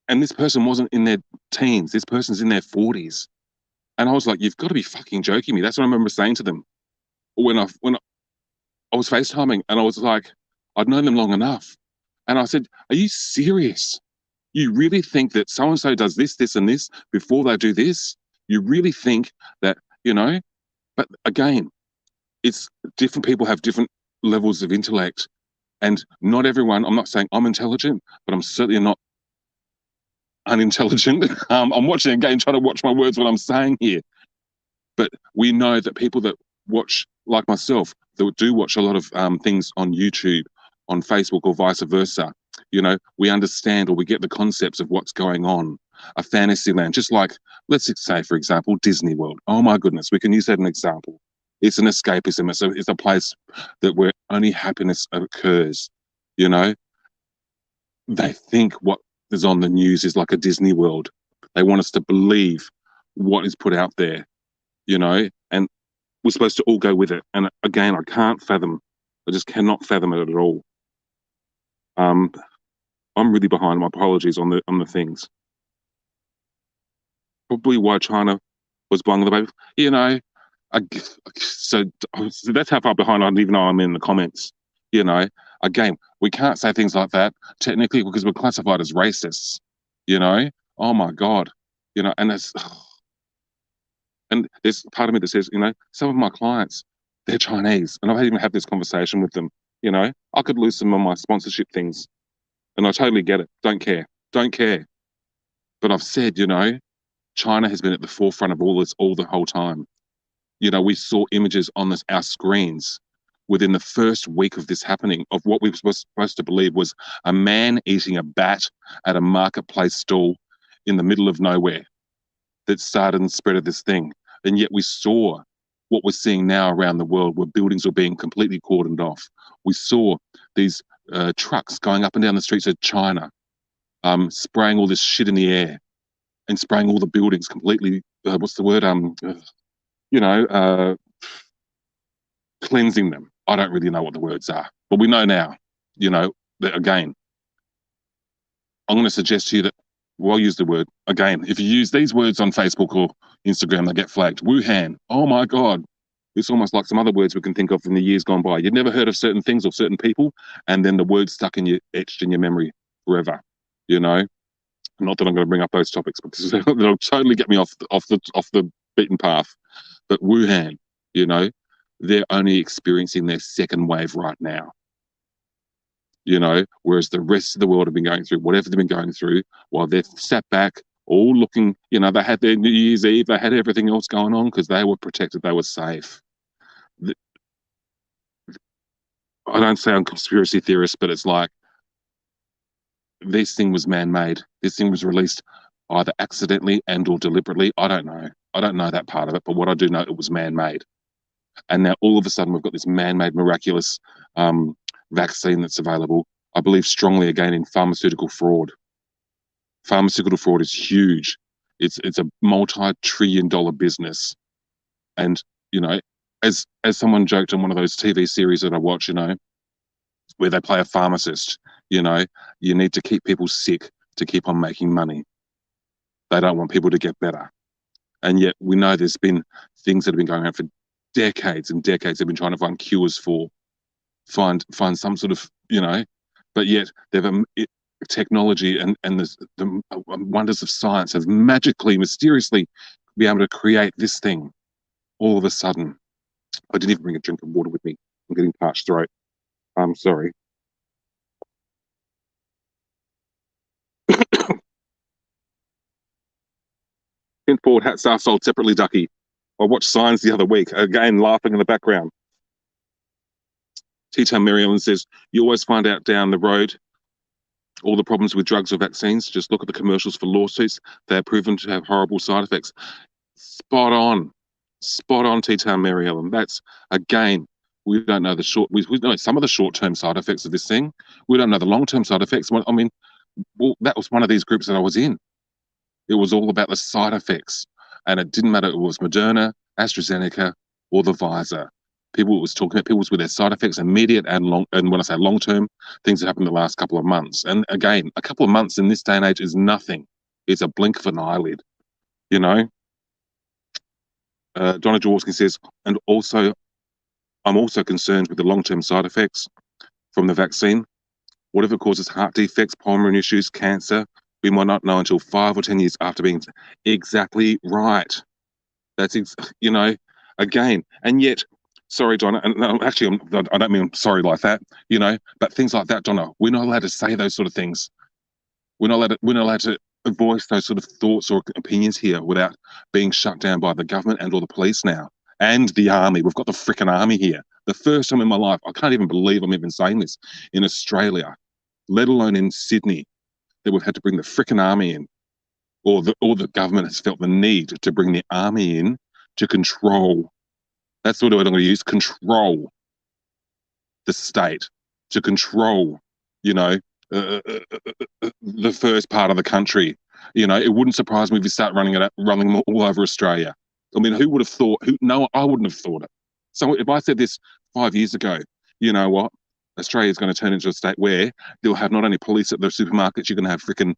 and this person wasn't in their teens. This person's in their 40s. And I was like, you've got to be fucking joking me. That's what I remember saying to them when I was FaceTiming, and I was like, I'd known them long enough. And I said, are you serious? You really think that so-and-so does this, this, and this before they do this? You really think that, you know? But again, it's different people have different levels of intellect. And not everyone, I'm not saying I'm intelligent, but I'm certainly not unintelligent. I'm watching again, trying to watch my words, what I'm saying here. But we know that people that watch, like myself, that do watch a lot of things on YouTube, on Facebook, or vice versa, you know, we understand, or we get the concepts of what's going on. A fantasy land, just like, let's say, for example, Disney World. Oh my goodness, we can use that as an example. It's an escapism. It's a place that where only happiness occurs, you know. They think what is on the news is like a Disney World. They want us to believe what is put out there, you know, and we're supposed to all go with it. And again, I can't fathom. I just cannot fathom it at all. I'm really behind. My apologies on the things. Probably why China was buying the baby. You know, so that's how far behind I don't even know I'm in the comments. You know, again, we can't say things like that technically because we're classified as racists. You know, oh my God, you know, and there's part of me that says, you know, some of my clients, they're Chinese, and I've even had this conversation with them. You know, I could lose some of my sponsorship things, and I totally get it. Don't care. But I've said, you know, China has been at the forefront of all this all the whole time. You know, we saw images on our screens within the first week of this happening of what we were supposed to believe was a man eating a bat at a marketplace stall in the middle of nowhere that started and spread this thing. And yet we saw what we're seeing now around the world where buildings were being completely cordoned off. We saw these trucks going up and down the streets of China, spraying all this shit in the air and spraying all the buildings completely, what's the word? You know, cleansing them. I don't really know what the words are, but we know now, you know, that again, I'm going to suggest to you that, well, I'll use the word, again, if you use these words on Facebook or Instagram, they get flagged. Wuhan. Oh my God. It's almost like some other words we can think of from the years gone by. You'd never heard of certain things or certain people, and then the words etched in your memory forever, you know? Not that I'm going to bring up those topics because they'll totally get me off the beaten path. But Wuhan, you know, they're only experiencing their second wave right now. You know, whereas the rest of the world have been going through whatever they've been going through while they've sat back, all looking, you know, they had their New Year's Eve, they had everything else going on because they were protected, they were safe. I don't say I'm conspiracy theorist, but it's like this thing was man-made. This thing was released either accidentally and or deliberately. I don't know. I don't know that part of it, but what I do know, it was man-made. And now all of a sudden we've got this man-made miraculous vaccine that's available. I believe strongly again in pharmaceutical fraud. Pharmaceutical fraud is huge. It's a multi-trillion-dollar business. And, you know, as someone joked on one of those TV series that I watch, you know, where they play a pharmacist, you know, you need to keep people sick to keep on making money. They don't want people to get better. And yet we know there's been things that have been going on for decades and decades. They've been trying to find cures for, find some sort of, you know, but yet they've technology and the wonders of science have magically, mysteriously be able to create this thing all of a sudden. I didn't even bring a drink of water with me. I'm getting parched throat. I'm sorry. Pinboard hat staff sold separately, Ducky. I watched Signs the other week, again laughing in the background. T-Town Mary Ellen says, you always find out down the road all the problems with drugs or vaccines. Just look at the commercials for lawsuits. They are proven to have horrible side effects. Spot on, T-Town Mary Ellen. That's, again, we don't know the short, we know some of the short-term side effects of this thing. We don't know the long-term side effects. I mean, well, that was one of these groups that I was in. It was all about the side effects. And it didn't matter if it was Moderna, AstraZeneca, or the Pfizer. People was talking about people with their side effects, immediate and long. And when I say long term, things that happened in the last couple of months. And again, a couple of months in this day and age is nothing. It's a blink of an eyelid, you know. Donna Jaworski says, and also, I'm also concerned with the long term side effects from the vaccine. What if it causes heart defects, pulmonary issues, cancer? We might not know until 5 or 10 years after being exactly right. That's, you know, again, and yet, sorry, Donna, and no, actually, I don't mean sorry like that, you know, but things like that, Donna, we're not allowed to say those sort of things. We're not allowed to voice those sort of thoughts or opinions here without being shut down by the government and or the police now, and the army. We've got the freaking army here. The first time in my life, I can't even believe I'm even saying this, in Australia, let alone in Sydney, that we've had to bring the freaking army in, or the government has felt the need to bring the army in to control. That's the word I'm going to use. Control the state, to control, you know, the first part of the country. You know, it wouldn't surprise me if you start running all over Australia. I mean, who would have thought? No, I wouldn't have thought it. So if I said this 5 years ago, you know what? Australia is going to turn into a state where they'll have not only police at the supermarkets, you're going to have freaking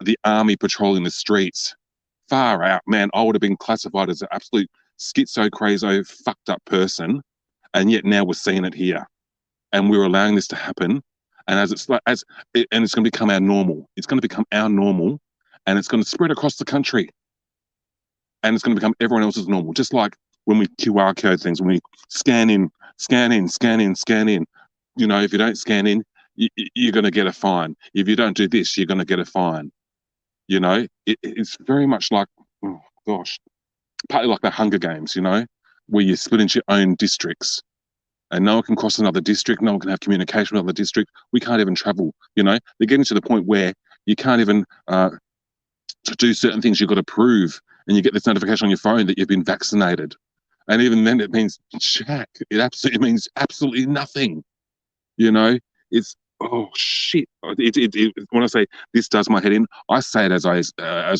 the army patrolling the streets. Far out, man. I would have been classified as an absolute schizo, crazo, fucked up person. And yet now we're seeing it here. And we're allowing this to happen. And and it's going to become our normal. It's going to become our normal, and it's going to spread across the country. And it's going to become everyone else's normal. Just like when we QR code things, when we scan in. You know, if you don't scan in, you're going to get a fine. If you don't do this, you're going to get a fine. You know, it's very much like, oh gosh, partly like the Hunger Games, you know, where you split into your own districts and no one can cross another district, no one can have communication with another district. We can't even travel, you know. They're getting to the point where you can't even, to do certain things, you've got to prove, and you get this notification on your phone that you've been vaccinated. And even then it means jack. It means absolutely nothing. You know, it's, oh shit. When I say this does my head in, I say it as I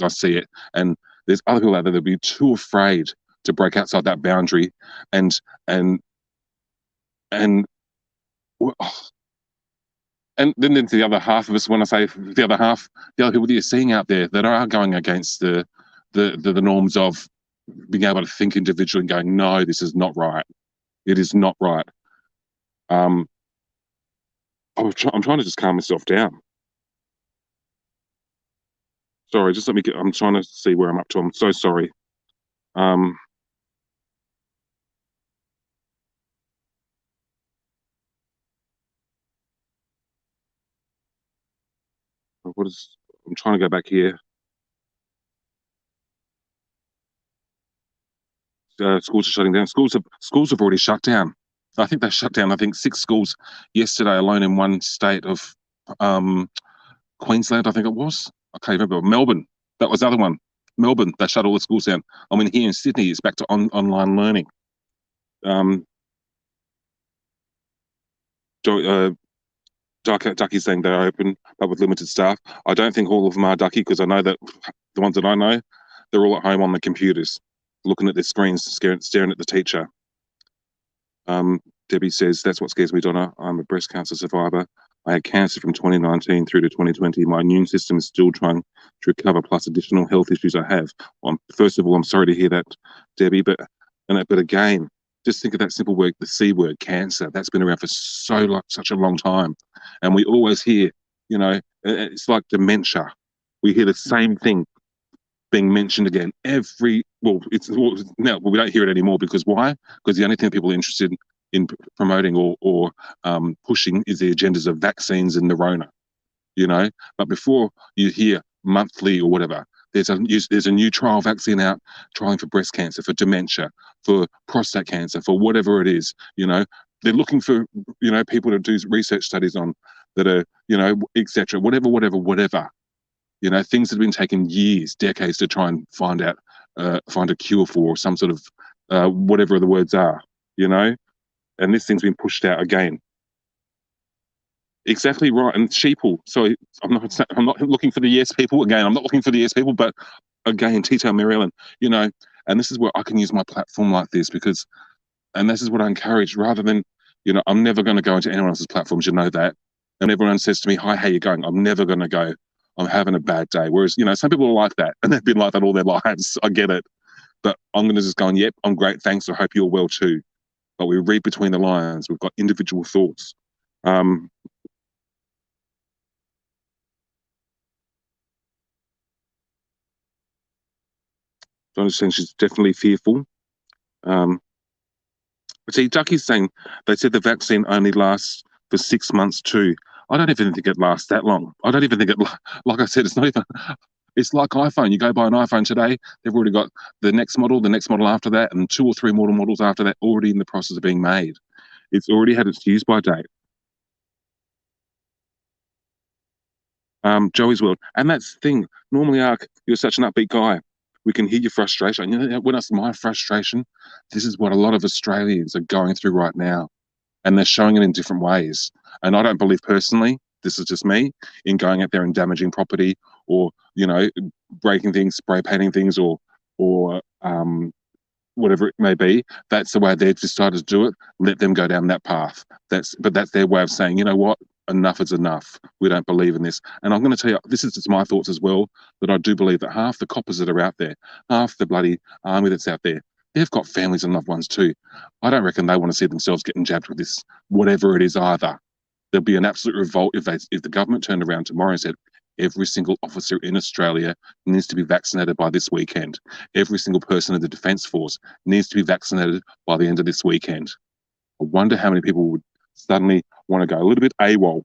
see it. And there's other people out there that'll be too afraid to break outside that boundary, and then there's the other half of us. When I say the other half, the other people that you're seeing out there that are going against the norms of being able to think individually and going, no, this is not right. It is not right. I'm trying to just calm myself down. Sorry, just let me I'm trying to see where I'm up to. I'm so sorry. what is? I'm trying to go back here. Schools are shutting down. Schools have already shut down. I think they shut down. I think 6 schools yesterday alone in one state of Queensland. I think it was. I can't remember. Melbourne. That was the other one. Melbourne. They shut all the schools down. I mean, here in Sydney, it's back to online learning. Ducky's saying they're open, but with limited staff. I don't think all of them are, Ducky, because I know that the ones that I know, they're all at home on the computers, looking at their screens, staring at the teacher. Debbie says, that's what scares me, Donna. I'm a breast cancer survivor. I had cancer from 2019 through to 2020. My immune system is still trying to recover, plus additional health issues I have. First of all, I'm sorry to hear that, Debbie, but again, just think of that simple word, the C word, cancer. That's been around for such a long time. And we always hear, it's like dementia. We hear the same thing being mentioned again we don't hear it anymore, because why? Because the only thing people are interested in promoting or pushing is the agendas of vaccines and the Rona, But before you hear monthly or whatever, there's a new trial vaccine out, trying for breast cancer, for dementia, for prostate cancer, for whatever it is, They're looking for, people to do research studies on that are, etc. Whatever. Things that have been taking years, decades to try and find a cure for, or some sort of whatever the words are, And this thing's been pushed out again. Exactly right. And sheeple. So I'm not looking for the yes people again. I'm not looking for the yes people, but again, Tito Maryland, and this is where I can use my platform like this, and this is what I encourage, rather than, I'm never going to go into anyone else's platforms, that. And everyone says to me, hi, how you going? I'm never going to go, I'm having a bad day. Whereas, some people are like that, and they've been like that all their lives. I get it. But I'm going to just go, yep, I'm great, thanks. I hope you're well too. But we read between the lines. We've got individual thoughts. I understand she's definitely fearful. But see, Ducky's saying they said the vaccine only lasts for 6 months too. I don't even think it lasts that long. I don't even think like I said, it's not even, it's like iPhone. You go buy an iPhone today, they've already got the next model after that, and 2 or 3 models after that already in the process of being made. It's already had its use by date. Joey's World. And that's the thing. Normally, Ark, you're such an upbeat guy. We can hear your frustration. When it's my frustration, this is what a lot of Australians are going through right now. And they're showing it in different ways. And I don't believe personally, this is just me, in going out there and damaging property, or, breaking things, spray painting things, or whatever it may be. That's the way they've decided to do it. Let them go down that path. But that's their way of saying, you know what? Enough is enough. We don't believe in this. And I'm going to tell you, this is just my thoughts as well, that I do believe that half the coppers that are out there, half the bloody army that's out there, they've got families and loved ones too. I don't reckon they want to see themselves getting jabbed with this, whatever it is either. There'll be an absolute revolt if the government turned around tomorrow and said, every single officer in Australia needs to be vaccinated by this weekend. Every single person in the Defence Force needs to be vaccinated by the end of this weekend. I wonder how many people would suddenly want to go a little bit AWOL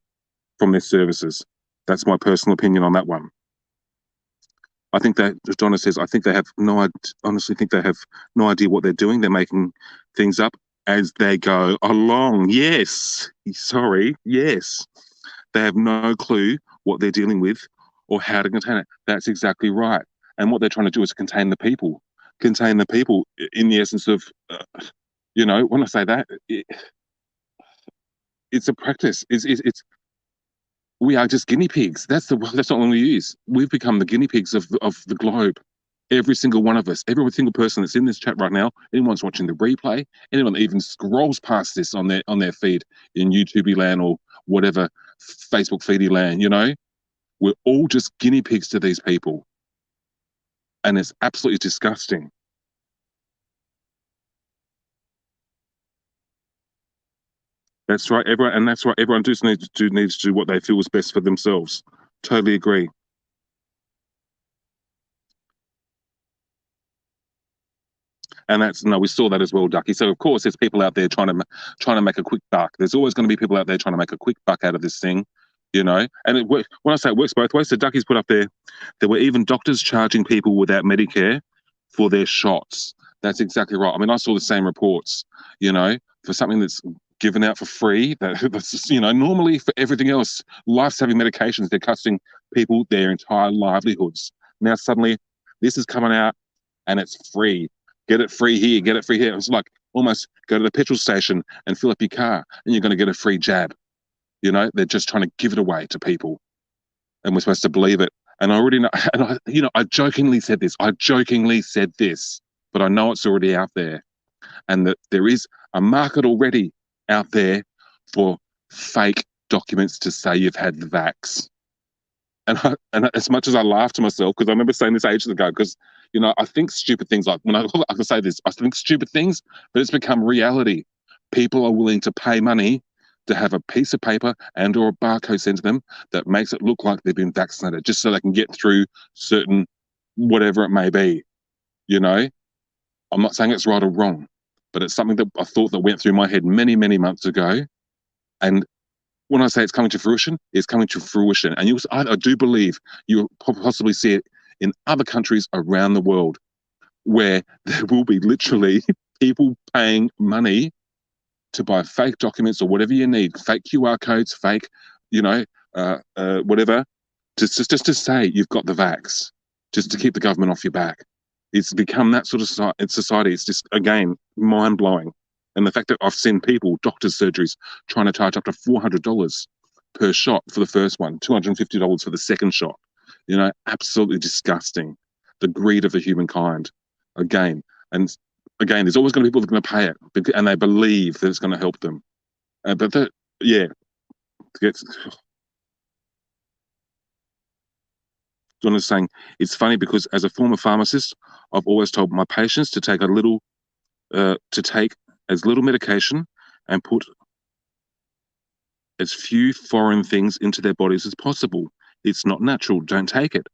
from their services. That's my personal opinion on that one. I think that, as Donna says, I think they have honestly think they have no idea what they're doing. They're making things up as they go along. Yes. Sorry. Yes. They have no clue what they're dealing with or how to contain it. That's exactly right. And what they're trying to do is contain the people. Contain the people in the essence of, when I say that, it's a practice. We are just guinea pigs. That's not what we use. We've become the guinea pigs of the globe. Every single one of us, every single person that's in this chat right now, anyone's watching the replay, anyone that even scrolls past this on their feed in YouTube land or whatever, Facebook feedy land, we're all just guinea pigs to these people. And it's absolutely disgusting. That's right, everyone, and that's right. Everyone just needs to do what they feel is best for themselves. Totally agree. And we saw that as well, Ducky. So of course, there's people out there trying to make a quick buck. There's always going to be people out there trying to make a quick buck out of this thing. you know. And it works. When I say it works both ways, so Ducky's put up there were even doctors charging people without Medicare for their shots. That's exactly right. I mean, I saw the same reports, you know, for something that's given out for free. That's just, you know, normally for everything else, life-saving medications, they're costing people their entire livelihoods. Now suddenly, this is coming out and it's free. Get it free here, get it free here. It's like almost go to the petrol station and fill up your car, and you're going to get a free jab. You know, they're just trying to give it away to people, and we're supposed to believe it. And I already know, and I jokingly said this. But I know it's already out there, and that there is a market already out there for fake documents to say you've had the vax. And as much as I laugh to myself, because I remember saying this ages ago, because, you know, I think stupid things like, when I can say this, I think stupid things, but it's become reality. People are willing to pay money to have a piece of paper and or a barcode sent to them that makes it look like they've been vaccinated, just so they can get through certain, whatever it may be, you know? I'm not saying it's right or wrong, but it's something that I thought that went through my head many, many months ago. And when I say it's coming to fruition, it's coming to fruition. And I do believe you'll possibly see it in other countries around the world, where there will be literally people paying money to buy fake documents or whatever you need, fake QR codes, fake, you know, whatever, just to say you've got the vax, just to keep the government off your back. It's become that sort of society. It's just, again, mind-blowing. And the fact that I've seen people, doctors' surgeries, trying to charge up to $400 per shot for the first one, $250 for the second shot. You know, absolutely disgusting. The greed of the humankind, again. And again, there's always going to be people that are going to pay it, and they believe that it's going to help them. John is saying, it's funny because as a former pharmacist, I've always told my patients to take as little medication and put as few foreign things into their bodies as possible. It's not natural. Don't take it.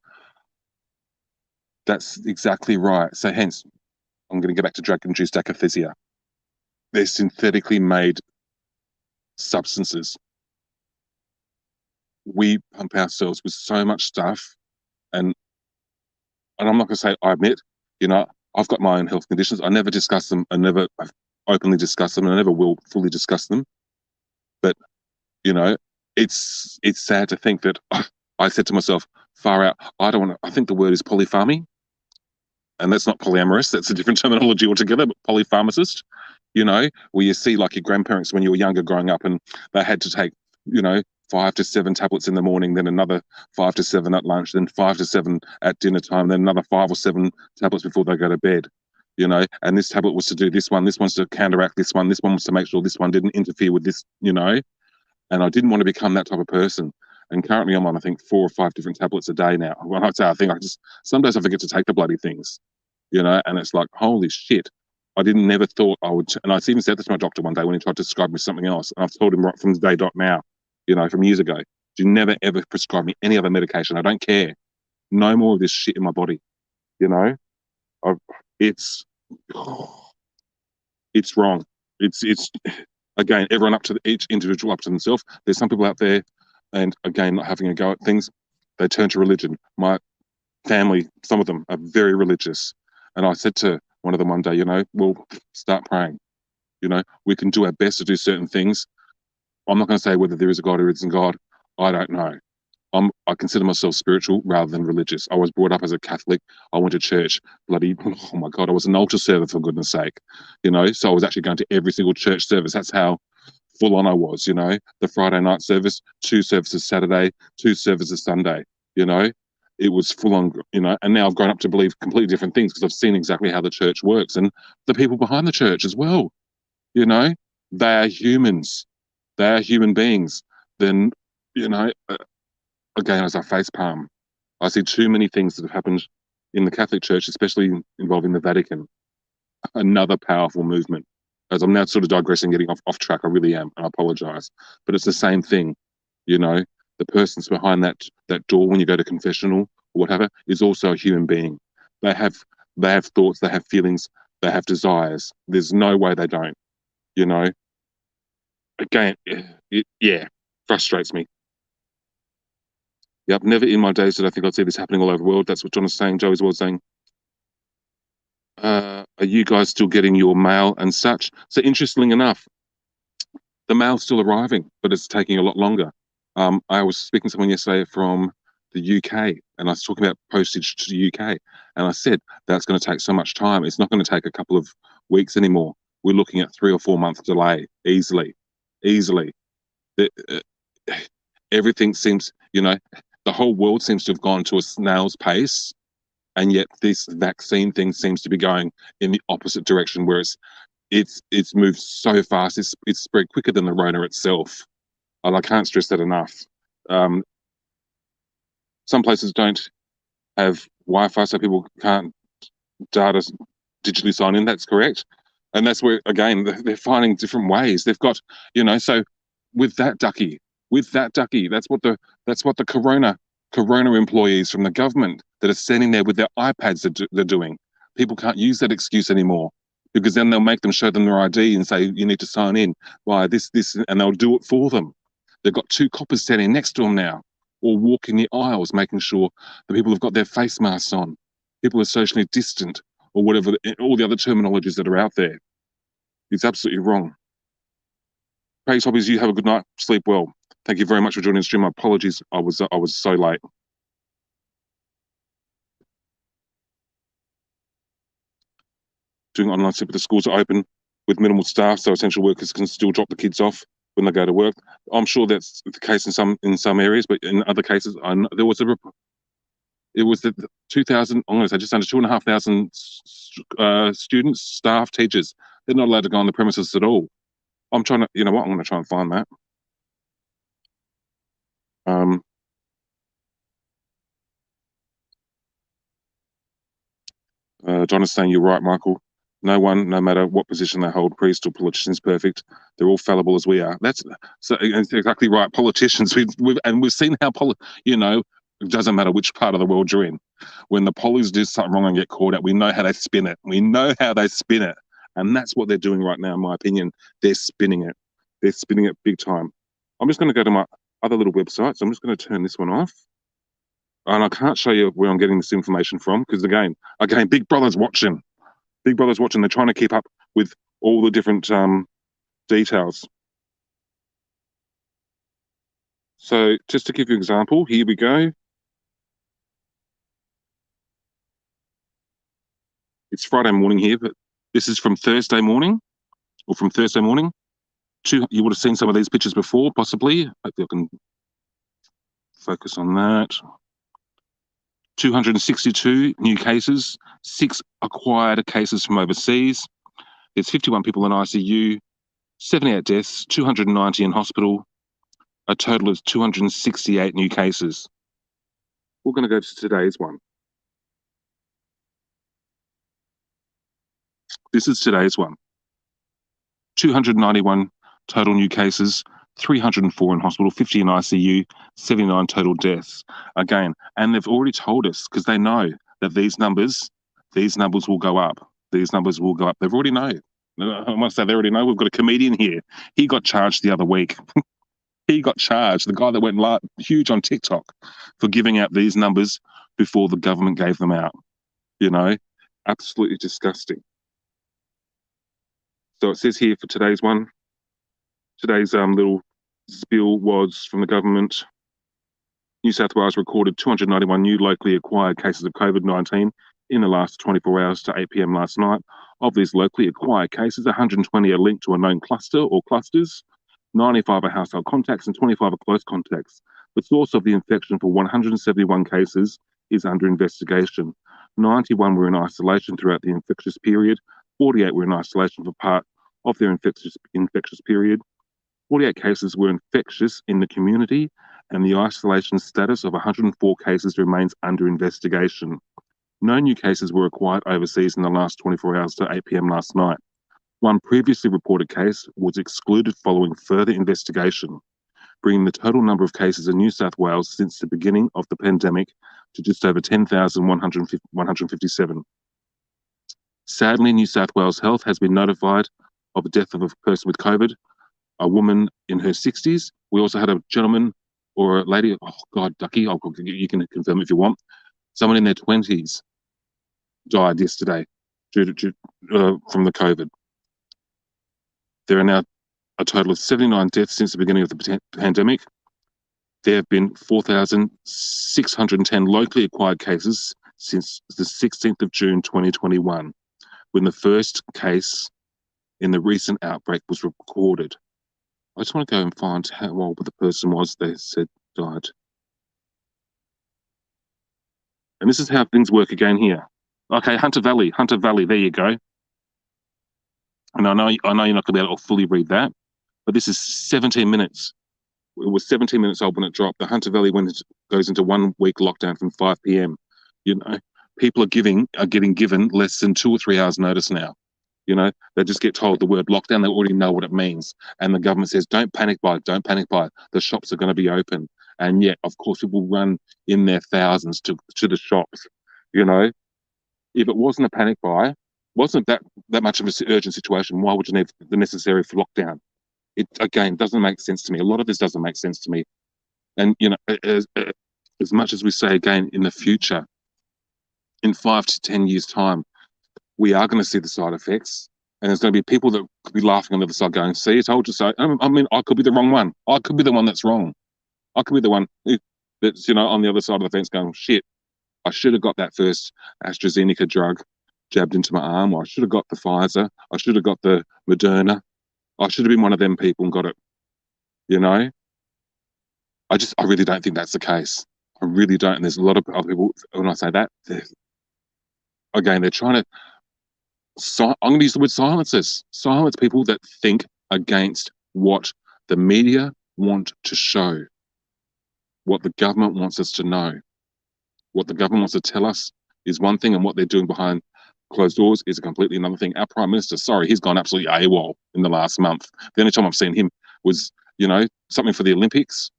That's exactly right. So hence, I'm going to get back to drug-induced akathisia. They're synthetically made substances. We pump ourselves with so much stuff, and I'm not going to say, I admit, you know, I've got my own health conditions. I never discuss them. I never openly discuss them, and I never will fully discuss them. But, you know, it's sad to think that I said to myself, far out, I think the word is polypharmy. And that's not polyamorous. That's a different terminology altogether, but polypharmacist, you know, where you see like your grandparents when you were younger growing up and they had to take, you know, 5 to 7 tablets in the morning, then another 5 to 7 at lunch, then 5 to 7 at dinner time, then another 5 or 7 tablets before they go to bed, you know, and this tablet was to do this one's to counteract this one was to make sure this one didn't interfere with this, you know, and I didn't want to become that type of person. And currently I'm on, I think, 4 or 5 different tablets a day now. When I say, I think some days I forget to take the bloody things, you know, and it's like, holy shit. I never thought I would, and I even said this to my doctor one day when he tried to prescribe me something else. And I've told him right from the day dot now, you know, from years ago, do never ever prescribe me any other medication. I don't care. No more of this shit in my body, you know. It's wrong. It's again, everyone each individual up to themselves. There's some people out there, and again, not having a go at things, they turn to religion. My family, some of them are very religious. And I said to one of them one day, you know, we'll start praying. You know, we can do our best to do certain things. I'm not going to say whether there is a God or isn't God. I don't know. I consider myself spiritual rather than religious. I was brought up as a Catholic. I went to church. Bloody, oh my God, I was an altar server, for goodness sake. You know, so I was actually going to every single church service. That's how full on I was, you know. The Friday night service, 2 services Saturday, 2 services Sunday, you know. It was full on, you know, and now I've grown up to believe completely different things because I've seen exactly how the church works and the people behind the church as well, you know. They are humans. They are human beings. Then, you know, again, as I face palm, I see too many things that have happened in the Catholic Church, especially involving the Vatican. Another powerful movement. As I'm now sort of digressing, getting off track, I really am, and I apologize. But it's the same thing, you know. The person's behind that door when you go to confessional or whatever is also a human being. They have thoughts, they have feelings, they have desires. There's no way they don't, you know. Again, it frustrates me. Yep, never in my days did I think I'd see this happening all over the world. That's what John is saying. Joe is well saying. Are you guys still getting your mail and such? So interestingly enough, the mail's still arriving, but it's taking a lot longer. I was speaking to someone yesterday from the UK, and I was talking about postage to the UK, and I said that's going to take so much time. It's not going to take a couple of weeks anymore. We're looking at 3 or 4 month delay easily. Everything seems, the whole world seems to have gone to a snail's pace, and yet this vaccine thing seems to be going in the opposite direction, where it's moved so fast. It's spread quicker than the Rona itself. And I can't stress that enough. Some places don't have Wi-Fi, so people can't data digitally sign in. That's correct, and that's where again they're finding different ways. They've got, so with that ducky, that's what the corona employees from the government that are standing there with their iPads they're doing. People can't use that excuse anymore, because then they'll make them show them their ID and say you need to sign in by this, and they'll do it for them. They've got 2 coppers standing next to them now, or walking the aisles, making sure the people have got their face masks on. People are socially distant, or whatever, all the other terminologies that are out there. It's absolutely wrong. Praise Hobbies, you have a good night. Sleep well. Thank you very much for joining the stream. My apologies, I was so late. Doing online sleep, the schools are open with minimal staff, so essential workers can still drop the kids off when they go to work. I'm sure that's the case in some areas, but in other cases, there was it was the 2,000, I'm going to say just under 2,500 students, staff, teachers. They're not allowed to go on the premises at all. I'm trying to, I'm going to try and find that. John is saying, you're right, Michael. No one, no matter what position they hold, priest or politician, is perfect. They're all fallible as we are. That's exactly right. Politicians, we've seen how it doesn't matter which part of the world you're in. When the pollies do something wrong and get caught out, we know how they spin it. And that's what they're doing right now, in my opinion. They're spinning it. They're spinning it big time. I'm just going to go to my other little website. So I'm just going to turn this one off. And I can't show you where I'm getting this information from, because again, Big Brother's watching. Big Brother's watching. They're trying to keep up with all the different details. So just to give you an example, here we go. It's Friday morning here, but this is from Thursday morning, You would have seen some of these pictures before, possibly. Hopefully I can focus on that. 262 new cases, 6 acquired cases from overseas. There's 51 people in ICU, 78 deaths, 290 in hospital, a total of 268 new cases. We're going to go to today's one. This is today's one. 291 total new cases, 304 in hospital, 50 in ICU, 79 total deaths. Again, and they've already told us, because they know that these numbers will go up. These numbers will go up. They've already know. I must say, they already know. We've got a comedian here. He got charged the other week. He got charged, the guy that went huge on TikTok, for giving out these numbers before the government gave them out. Absolutely disgusting. So it says here for today's one, today's little spiel was from the government. New South Wales recorded 291 new locally acquired cases of COVID-19 in the last 24 hours to 8 p.m. last night. Of these locally acquired cases, 120 are linked to a known cluster or clusters, 95 are household contacts, and 25 are close contacts. The source of the infection for 171 cases is under investigation. 91 were in isolation throughout the infectious period. 48 were in isolation for part of their infectious period. 48 cases were infectious in the community, and the isolation status of 104 cases remains under investigation. No new cases were acquired overseas in the last 24 hours to 8 p.m. last night. One previously reported case was excluded following further investigation, bringing the total number of cases in New South Wales since the beginning of the pandemic to just over 10,157. Sadly, New South Wales Health has been notified of the death of a person with COVID, a woman in her 60s. We also had a gentleman or a lady, oh God, Ducky, you can confirm if you want, someone in their 20s died yesterday from the COVID. There are now a total of 79 deaths since the beginning of the pandemic. There have been 4,610 locally acquired cases since the 16th of June 2021, when the first case in the recent outbreak was recorded. I just want to go and find how old the person was they said died. And this is how things work again here. Okay, Hunter Valley, there you go. And I know you're not going to be able to fully read that, but this is 17 minutes. It was 17 minutes old when it dropped. The Hunter Valley goes into 1 week lockdown from 5 p.m. You know, people are getting given less than 2 or 3 hours notice now. You know, they just get told the word lockdown. They already know what it means. And the government says, don't panic buy, don't panic buy. The shops are going to be open. And yet, of course, people run in their thousands to the shops. You know, if it wasn't a panic buy, wasn't that much of an urgent situation, why would you need the necessary for lockdown? It, again, doesn't make sense to me. A lot of this doesn't make sense to me. And, you know, as much as we say again, in the future, in 5 to 10 years' time, we are going to see the side effects. And there's going to be people that could be laughing on the other side going, see, I told you so. I mean, I could be the wrong one. I could be the one that's wrong. I could be the one that's, you know, on the other side of the fence going, shit, I should have got that first AstraZeneca drug jabbed into my arm. Or I should have got the Pfizer. I should have got the Moderna. I should have been one of them people and got it. You know? I really don't think that's the case. I really don't. And there's a lot of other people, when I say that, again, they're trying to, I'm going to use the word silence people that think against what the media want to show, what the government wants us to know. What the government wants to tell us is one thing, and what they're doing behind closed doors is a completely another thing. Our Prime Minister, sorry, he's gone absolutely AWOL in the last month. The only time I've seen him was, you know, something for the Olympics,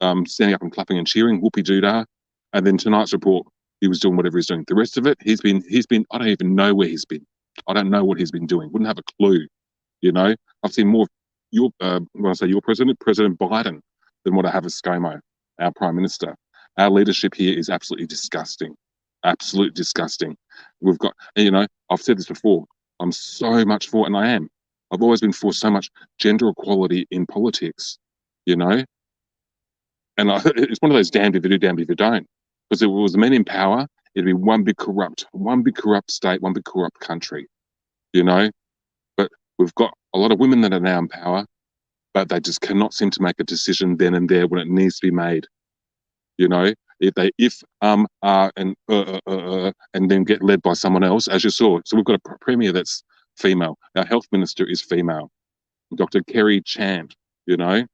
standing up and clapping and cheering, whoopee-doo-dah. And then tonight's report, he was doing whatever he's doing. The rest of it, he's been, I don't even know where he's been. I don't know what he's been doing. Wouldn't have a clue, you know. I've seen more of your, when I say your president, President Biden, than what I have as ScoMo, our Prime Minister. Our leadership here is absolutely disgusting. Absolutely disgusting. We've got, you know, I've said this before, I'm so much for, and I am. I've always been for so much gender equality in politics, you know. And it's one of those damned if you do, damned if you don't. Because if it was men in power, it'd be one big corrupt state, one big corrupt country, you know. But we've got a lot of women that are now in power, but they just cannot seem to make a decision then and there when it needs to be made. You know, if they and then get led by someone else, as you saw. So we've got a premier that's female. Our health minister is female, Dr. Kerry Chan. You know,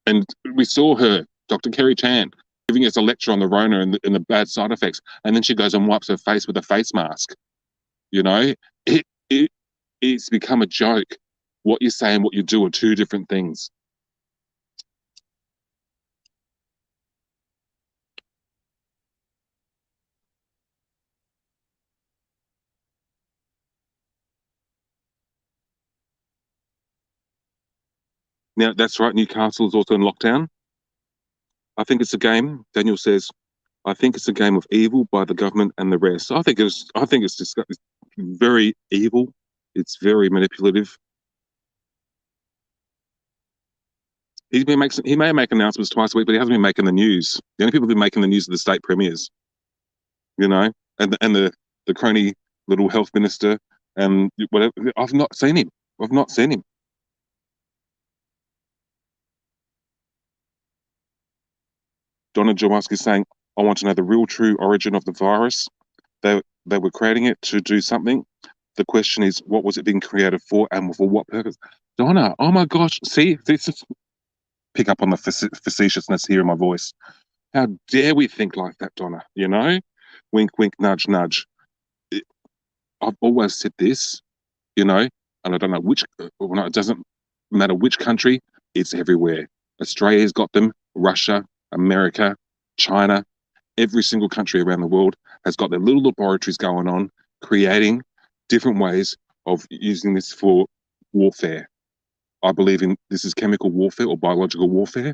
and we saw her, Dr. Kerry Chan, giving us a lecture on the Rona and the bad side effects, and then she goes and wipes her face with a face mask. You know, it's become a joke. What you say and what you do are two different things. Now, that's right, Newcastle is also in lockdown. I think it's a game, Daniel says, I think it's a game of evil by the government and the rest. I think it's just very evil. It's very manipulative. He may make announcements twice a week, but he hasn't been making the news. The only people who've been making the news are the state premiers, you know, and the crony little health minister and whatever. I've not seen him. Donna Jaworski is saying, I want to know the real true origin of the virus. They were creating it to do something. The question is, what was it being created for and for what purpose? Donna, oh my gosh, see, this is, pick up on the facetiousness here in my voice. How dare we think like that, Donna, you know? Wink, wink, nudge, nudge. I've always said this, you know, and I don't know which, it doesn't matter which country, it's everywhere. Australia's got them, Russia, America, China, every single country around the world has got their little laboratories going on, creating different ways of using this for warfare. I believe in this is chemical warfare or biological warfare.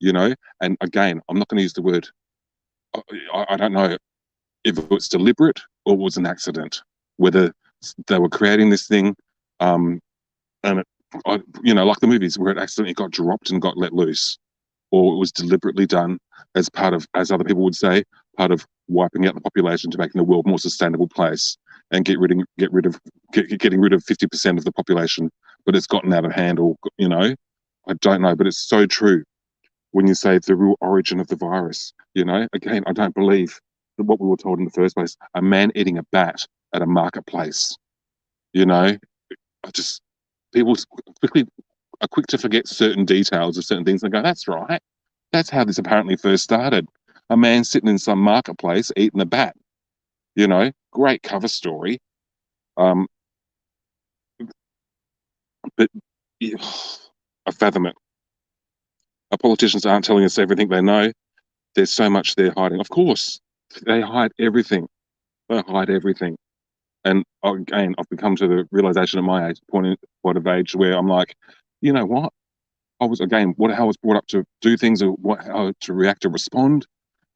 you know. And again, I'm not going to use the word. I don't know if it was deliberate or it was an accident. Whether they were creating this thing, and it, like the movies where it accidentally got dropped and got let loose, or it was deliberately done as part of, as other people would say, part of wiping out the population to making the world more sustainable place and getting rid of 50% of the population, but it's gotten out of hand, or I don't know, but it's so true when you say the real origin of the virus. Again, I don't believe that what we were told in the first place. A man eating a bat at a marketplace. I just people quickly are quick to forget certain details of certain things and go, that's right. That's how this apparently first started. A man sitting in some marketplace eating a bat. Great cover story. But yeah, I fathom it. Our politicians aren't telling us everything they know. There's so much they're hiding. Of course, they hide everything. They hide everything. And again, I've come to the realization at my point of age where I'm like, you know what? I was how I was brought up to do things, or how to react or respond.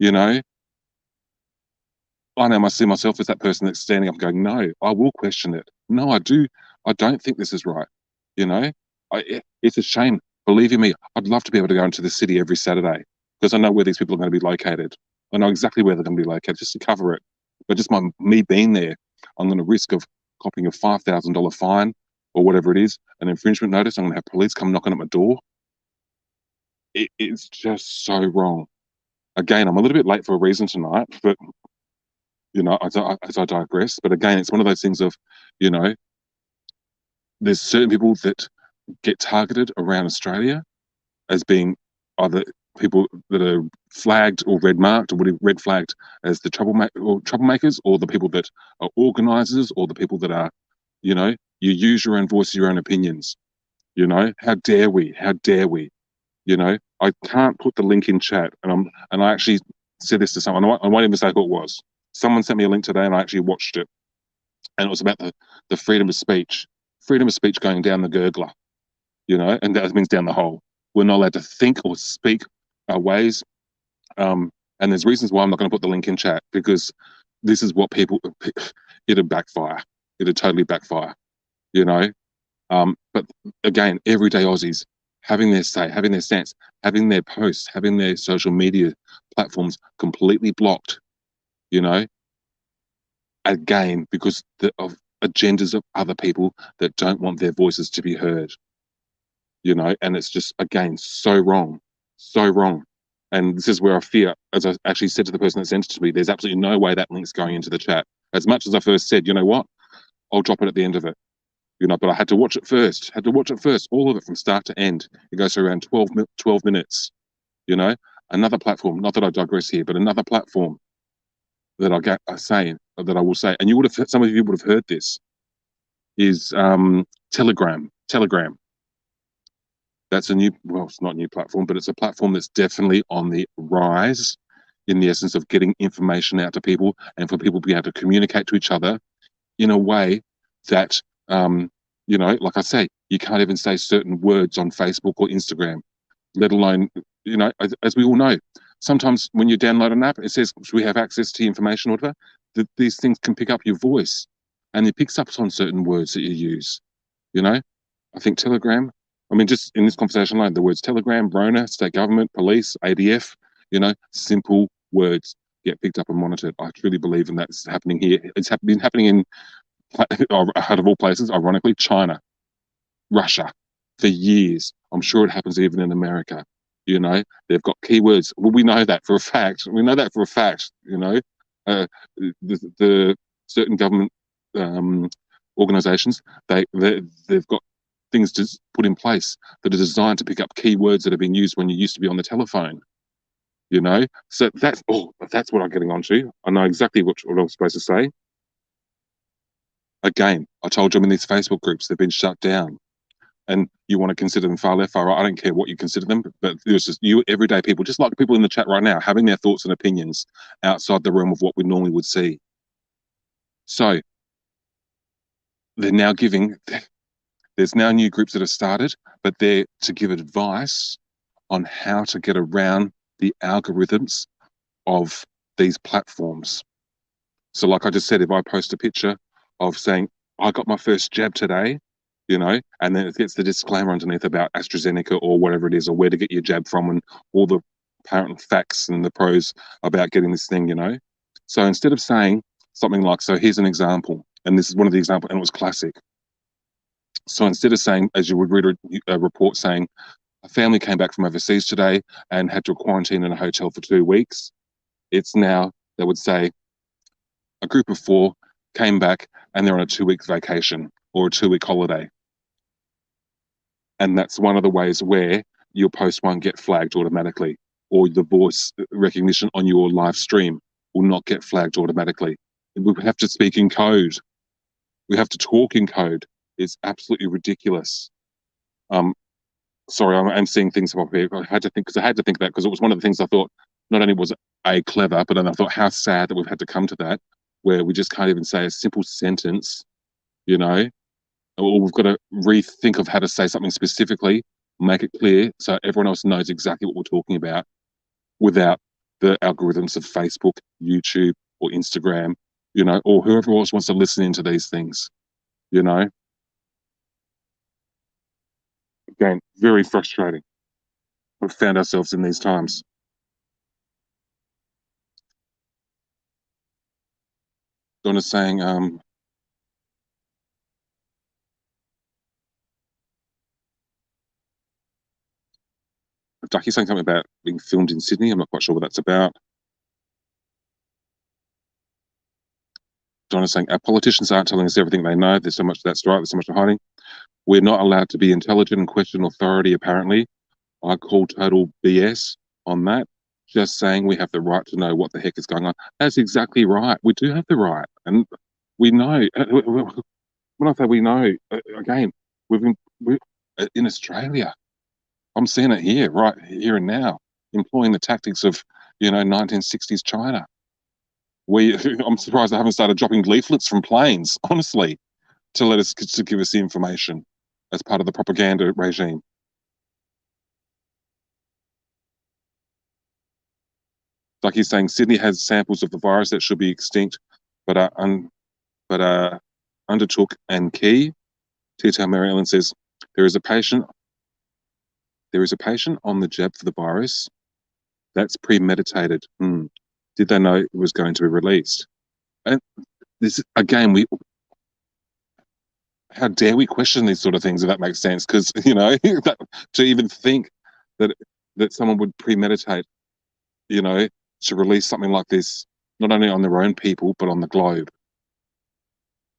I know I see myself as that person that's standing up and going, no, I will question it. No, I do. I don't think this is right. It's a shame. Believe you me, I'd love to be able to go into the city every Saturday because I know where these people are going to be located. I know exactly where they're going to be located just to cover it. But just me being there, I'm going to risk of copying a $5,000 fine or whatever it is, an infringement notice. I'm going to have police come knocking at my door. It's just so wrong. Again, I'm a little bit late for a reason tonight, but as I digress. But again, it's one of those things of, there's certain people that get targeted around Australia as being either people that are flagged or red marked or red flagged as the troublemakers, or the people that are organisers, or the people that are, you use your own voice, your own opinions. How dare we? How dare we? I can't put the link in chat, and I actually said this to someone. I won't even say who it was. Someone sent me a link today, and I actually watched it, and it was about the freedom of speech going down the gurgler, and that means down the hole. We're not allowed to think or speak our ways, and there's reasons why I'm not going to put the link in chat, because this is what it'd backfire. It'd totally backfire, But again, everyday Aussies having their say, having their stance, having their posts, having their social media platforms completely blocked, again, because of agendas of other people that don't want their voices to be heard, and it's just, again, so wrong, so wrong. And this is where I fear, as I actually said to the person that sent it to me, there's absolutely no way that link's going into the chat. As much as I first said, you know what, I'll drop it at the end of it. But I had to watch it first, all of it from start to end. It goes for around 12 minutes, Another platform, not that I digress here, but another platform that I will say, and some of you would have heard this, is Telegram. That's it's not a new platform, but it's a platform that's definitely on the rise in the essence of getting information out to people and for people to be able to communicate to each other in a way that, like I say, you can't even say certain words on Facebook or Instagram, let alone, as we all know, sometimes when you download an app, it says, should we have access to information or whatever? These things can pick up your voice, and it picks up on certain words that you use, I think Telegram, just in this conversation alone, the words Telegram, Rona, state government, police, ADF, simple words get picked up and monitored. I truly believe in that's happening here. It's been happening in, out of all places, ironically, China, Russia, for years. I'm sure it happens even in America. They've got keywords. Well, we know that for a fact. The certain government organizations, they've got things to put in place that are designed to pick up keywords that have been used when you used to be on the telephone. So that's what I'm getting onto. I know exactly what I was supposed to say. Again, I told you I'm in these Facebook groups. They've been shut down. And you want to consider them far left, far right. I don't care what you consider them, but there's just you, everyday people, just like people in the chat right now, having their thoughts and opinions outside the realm of what we normally would see. So they're now there's now new groups that have started, but they're to give advice on how to get around the algorithms of these platforms. So like I just said, if I post a picture of saying, I got my first jab today, you know, and then it gets the disclaimer underneath about AstraZeneca or whatever it is, or where to get your jab from, and all the apparent facts and the pros about getting this thing, you know. So instead of saying something like, so here's an example, and this is one of the examples, and it was classic. So instead of saying, as you would read a report saying, a family came back from overseas today and had to quarantine in a hotel for 2 weeks, it's now, they would say, a group of 4 came back and they're on a 2-week vacation or a 2-week holiday. And that's one of the ways where your post won't get flagged automatically, or the voice recognition on your live stream will not get flagged automatically. We have to speak in code. We have to talk in code. It's absolutely ridiculous. Sorry, I'm seeing things pop here. I had to think that because it was one of the things I thought. Not only was it clever, but then I thought how sad that we've had to come to that, where we just can't even say a simple sentence, you know, or we've got to rethink of how to say something specifically, make it clear so everyone else knows exactly what we're talking about, without the algorithms of Facebook, YouTube, or Instagram, you know, or whoever else wants to listen into these things, you know. Again, very frustrating. We've found ourselves in these times. Donna's saying, Ducky's saying something about being filmed in Sydney. I'm not quite sure what that's about. Donna's saying, our politicians aren't telling us everything they know. There's so much that's right. There's so much hiding. We're not allowed to be intelligent and question authority, apparently. I call total BS on that. Just saying we have the right to know what the heck is going on. That's exactly right. We do have the right. And we know. When I say we know, again, we're in Australia. I'm seeing it here, right here and now, employing the tactics of, 1960s China. I'm surprised they haven't started dropping leaflets from planes, honestly, to give us the information as part of the propaganda regime. Like he's saying, Sydney has samples of the virus that should be extinct, but undertook and key. Tita Mary Ellen says there is a patient on the jab for the virus. That's premeditated. Did they know it was going to be released? And this again, how dare we question these sort of things, if that makes sense? Because to even think that someone would premeditate, to release something like this, not only on their own people but on the globe.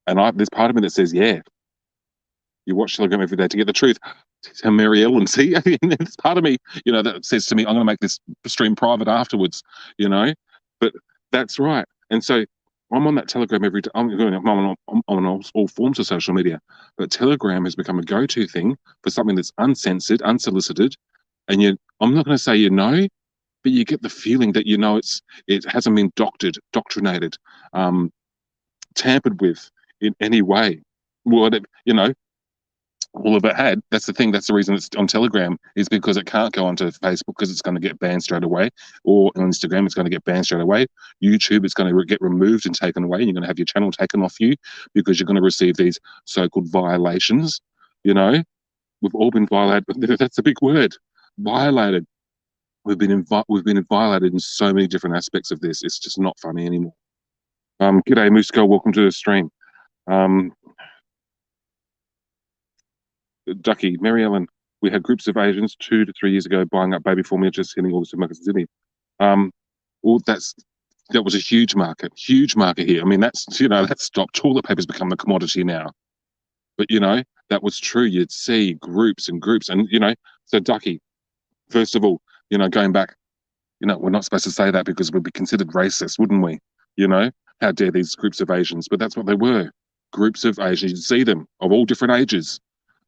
And there's part of me that says, yeah, you watch Telegram every day to get the truth. To Mary Ellen, see, there's part of me, that says to me, I'm going to make this stream private afterwards, But that's right. And so I'm on that Telegram every day. I'm on all forms of social media, but Telegram has become a go-to thing for something that's uncensored, unsolicited, and I'm not going to say but you get the feeling that it hasn't been doctrinated, tampered with in any way. All of it had. That's the thing. That's the reason it's on Telegram, is because it can't go onto Facebook because it's going to get banned straight away, or on Instagram it's going to get banned straight away. YouTube is going to get removed and taken away, and you're going to have your channel taken off you because you're going to receive these so-called violations. We've all been violated. That's a big word. Violated. We've been violated in so many different aspects of this. It's just not funny anymore. G'day, Musco. Welcome to the stream. Ducky, Mary Ellen, we had groups of Asians 2 to 3 years ago buying up baby formula, just hitting all the supermarkets in Sydney. Well, that was a huge market here. I mean, that's stopped. Toilet paper's become the commodity now. But that was true. You'd see groups and groups, and so Ducky, first of all, going back, we're not supposed to say that because we'd be considered racist, wouldn't we? How dare these groups of Asians? But that's what they were. Groups of Asians. You'd see them of all different ages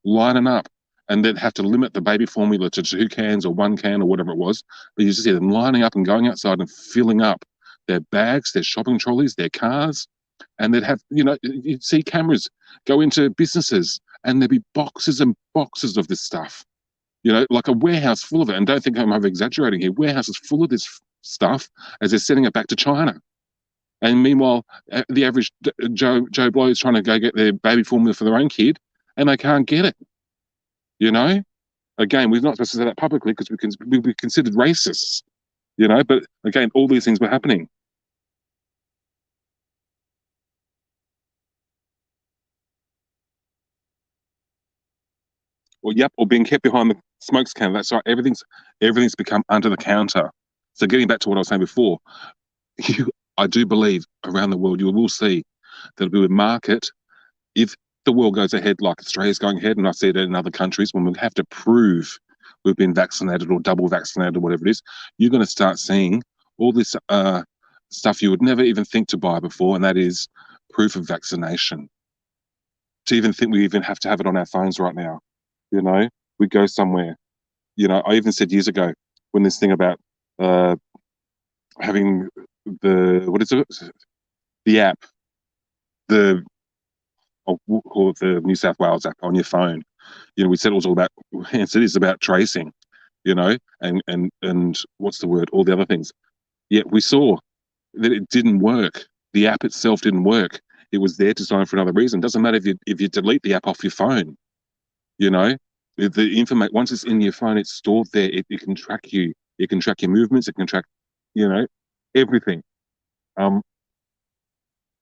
lining up, and then have to limit the baby formula to 2 cans or 1 can or whatever it was. But you just see them lining up and going outside and filling up their bags, their shopping trolleys, their cars, and they'd have, you'd see cameras go into businesses and there'd be boxes and boxes of this stuff, You know, like a warehouse full of it. And don't think I'm over exaggerating here. Warehouses full of this stuff as they're sending it back to China. And meanwhile, the average Joe Blow is trying to go get their baby formula for their own kid, and they can't get it. You know, again, we're not supposed to say that publicly because we'd be considered racists. You know, but again, all these things were happening. Or being kept behind the smokescreen. That's right. Everything's become under the counter. So getting back to what I was saying before, I do believe around the world you will see there'll be a market if the world goes ahead like Australia's going ahead, and I see it in other countries when we have to prove we've been vaccinated or double vaccinated or whatever it is. You're going to start seeing all this stuff you would never even think to buy before, and that is proof of vaccination. To even think we even have to have it on our phones right now. You know, we go somewhere. You know, I even said years ago when this thing about having what is it? The app, I'll call it the New South Wales app on your phone. You know, we said it was all about, it is about tracing, you know, and what's the word? All the other things. Yet we saw that it didn't work. The app itself didn't work. It was there designed for another reason. It doesn't matter if you delete the app off your phone. You know, the information, once it's in your phone, it's stored there. It can track you. It can track your movements. It can track, you know, everything.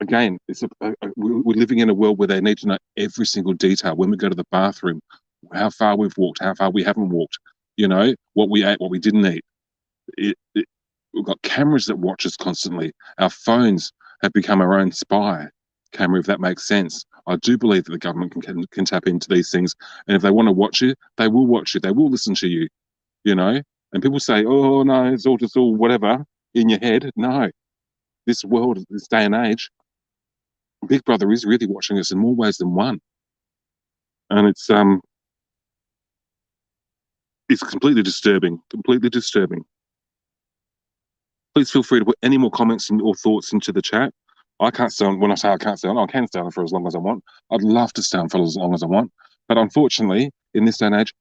Again, we're living in a world where they need to know every single detail. When we go to the bathroom, how far we've walked, how far we haven't walked. You know, what we ate, what we didn't eat. We've got cameras that watch us constantly. Our phones have become our own spy camera, if that makes sense. I do believe that the government can tap into these things, and if they want to watch you, they will watch you. They will listen to you, you know. And people say, "Oh no, it's all just all whatever in your head." No, this world, this day and age, Big Brother is really watching us in more ways than one, and it's completely disturbing. Completely disturbing. Please feel free to put any more comments or thoughts into the chat. I can't stay on. When I say I can't stay on, I can stay on for as long as I want. I'd love to stay on for as long as I want. But unfortunately, in this day and age,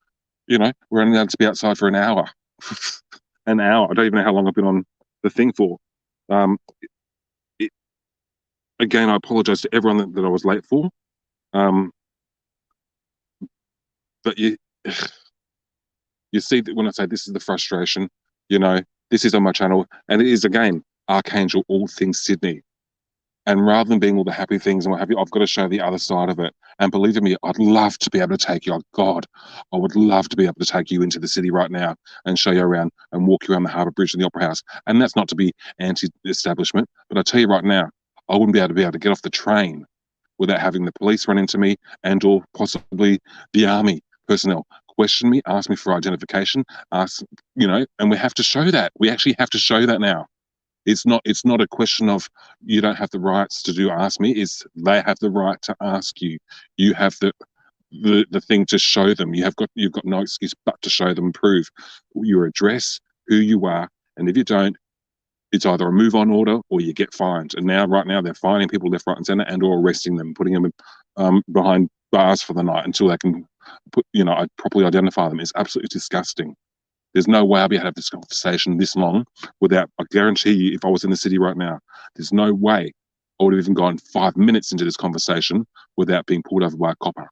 you know, we're only allowed to be outside for an hour. An hour. I don't even know how long I've been on the thing for. Again, I apologize to everyone that I was late for. But you see that when I say this is the frustration, you know, this is on my channel, and it is, again, Archangel All Things Sydney. And rather than being all the happy things and what have you, I've got to show the other side of it. And believe me, I'd love to be able to take you. Oh God, I would love to be able to take you into the city right now and show you around and walk you around the Harbour Bridge and the Opera House. And that's not to be anti-establishment, but I tell you right now, I wouldn't be able to get off the train without having the police run into me and or possibly the army personnel question me, ask me for identification, ask, you know, and we have to show that. We actually have to show that now. It's not a question of you don't have the rights to do ask me. It's they have the right to ask you. You have the thing to show them. You've got no excuse but to show them and prove your address, who you are, and if you don't, it's either a move on order or you get fined. And right now they're fining people left, right, and centre, and or arresting them, putting them behind bars for the night until they can properly identify them. It's absolutely disgusting. There's no way I'll be able to have this conversation this long without, I guarantee you, if I was in the city right now, there's no way I would have even gone 5 minutes into this conversation without being pulled over by a copper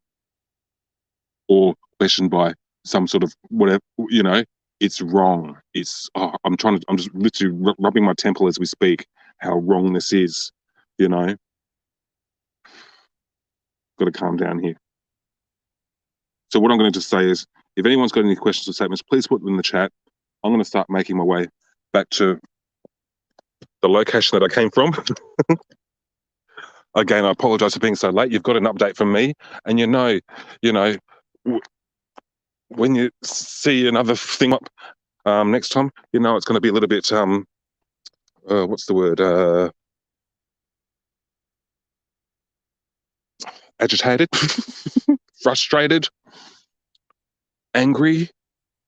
or questioned by some sort of whatever, you know. It's wrong. I'm just literally rubbing my temple as we speak, how wrong this is, you know. Got to calm down here. So what I'm going to just say is, if anyone's got any questions or statements, please put them in the chat. I'm going to start making my way back to the location that I came from. Again, I apologize for being so late. You've got an update from me, and you know, when you see another thing up next time, you know it's going to be a little bit what's the word? Agitated, frustrated, angry.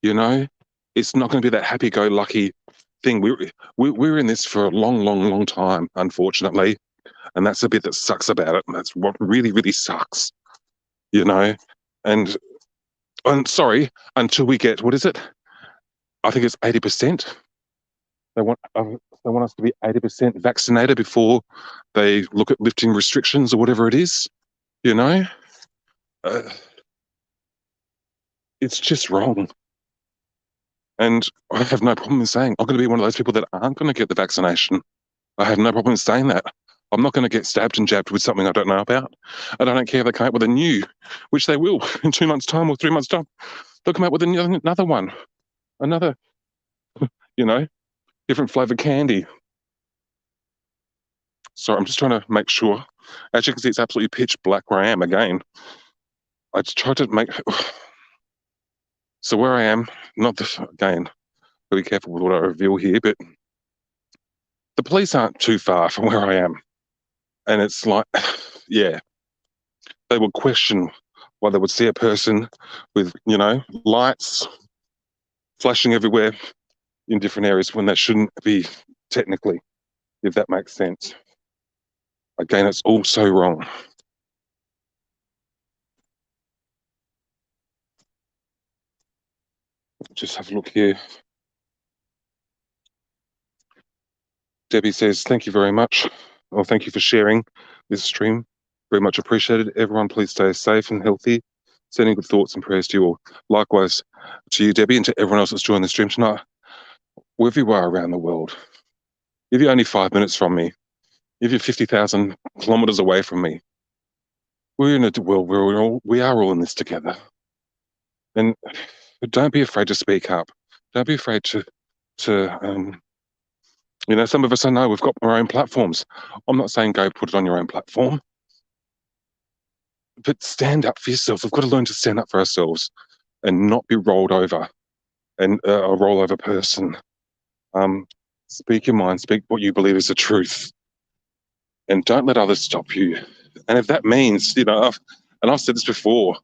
You know, it's not going to be that happy-go-lucky thing. We're in this for a long time, unfortunately, and that's the bit that sucks about it. And that's what really, really sucks. You know, and sorry, until we get, what is it? I think it's 80%. They want us to be 80% vaccinated before they look at lifting restrictions or whatever it is. You know, it's just wrong. And I have no problem in saying I'm going to be one of those people that aren't going to get the vaccination. I have no problem in saying that. I'm not going to get stabbed and jabbed with something I don't know about. And I don't care if they come up with a new, which they will in 2 months' time or 3 months' time. They'll come out with another one, another, different flavored candy. So I'm just trying to make sure. As you can see, it's absolutely pitch black where I am again. I just tried to make. So where I am, again, be careful with what I reveal here, but the police aren't too far from where I am. And it's like, yeah, they would question why they would see a person with, lights flashing everywhere in different areas when that shouldn't be technically, if that makes sense. Again, it's all so wrong. Just have a look here. Debbie says, thank you very much. Well, thank you for sharing this stream. Very much appreciated. Everyone, please stay safe and healthy. Sending good thoughts and prayers to you all. Likewise to you, Debbie, and to everyone else that's joined the stream tonight, wherever you are around the world. If you're only 5 minutes from me, if you're 50,000 kilometers away from me, we're in a world where we are all in this together. And don't be afraid to speak up. Don't be afraid to some of us, I know we've got our own platforms. I'm not saying go put it on your own platform, but stand up for yourself. We've got to learn to stand up for ourselves and not be rolled over and a rollover person. Speak your mind, speak what you believe is the truth, and don't let others stop you. And if that means, I've said this before,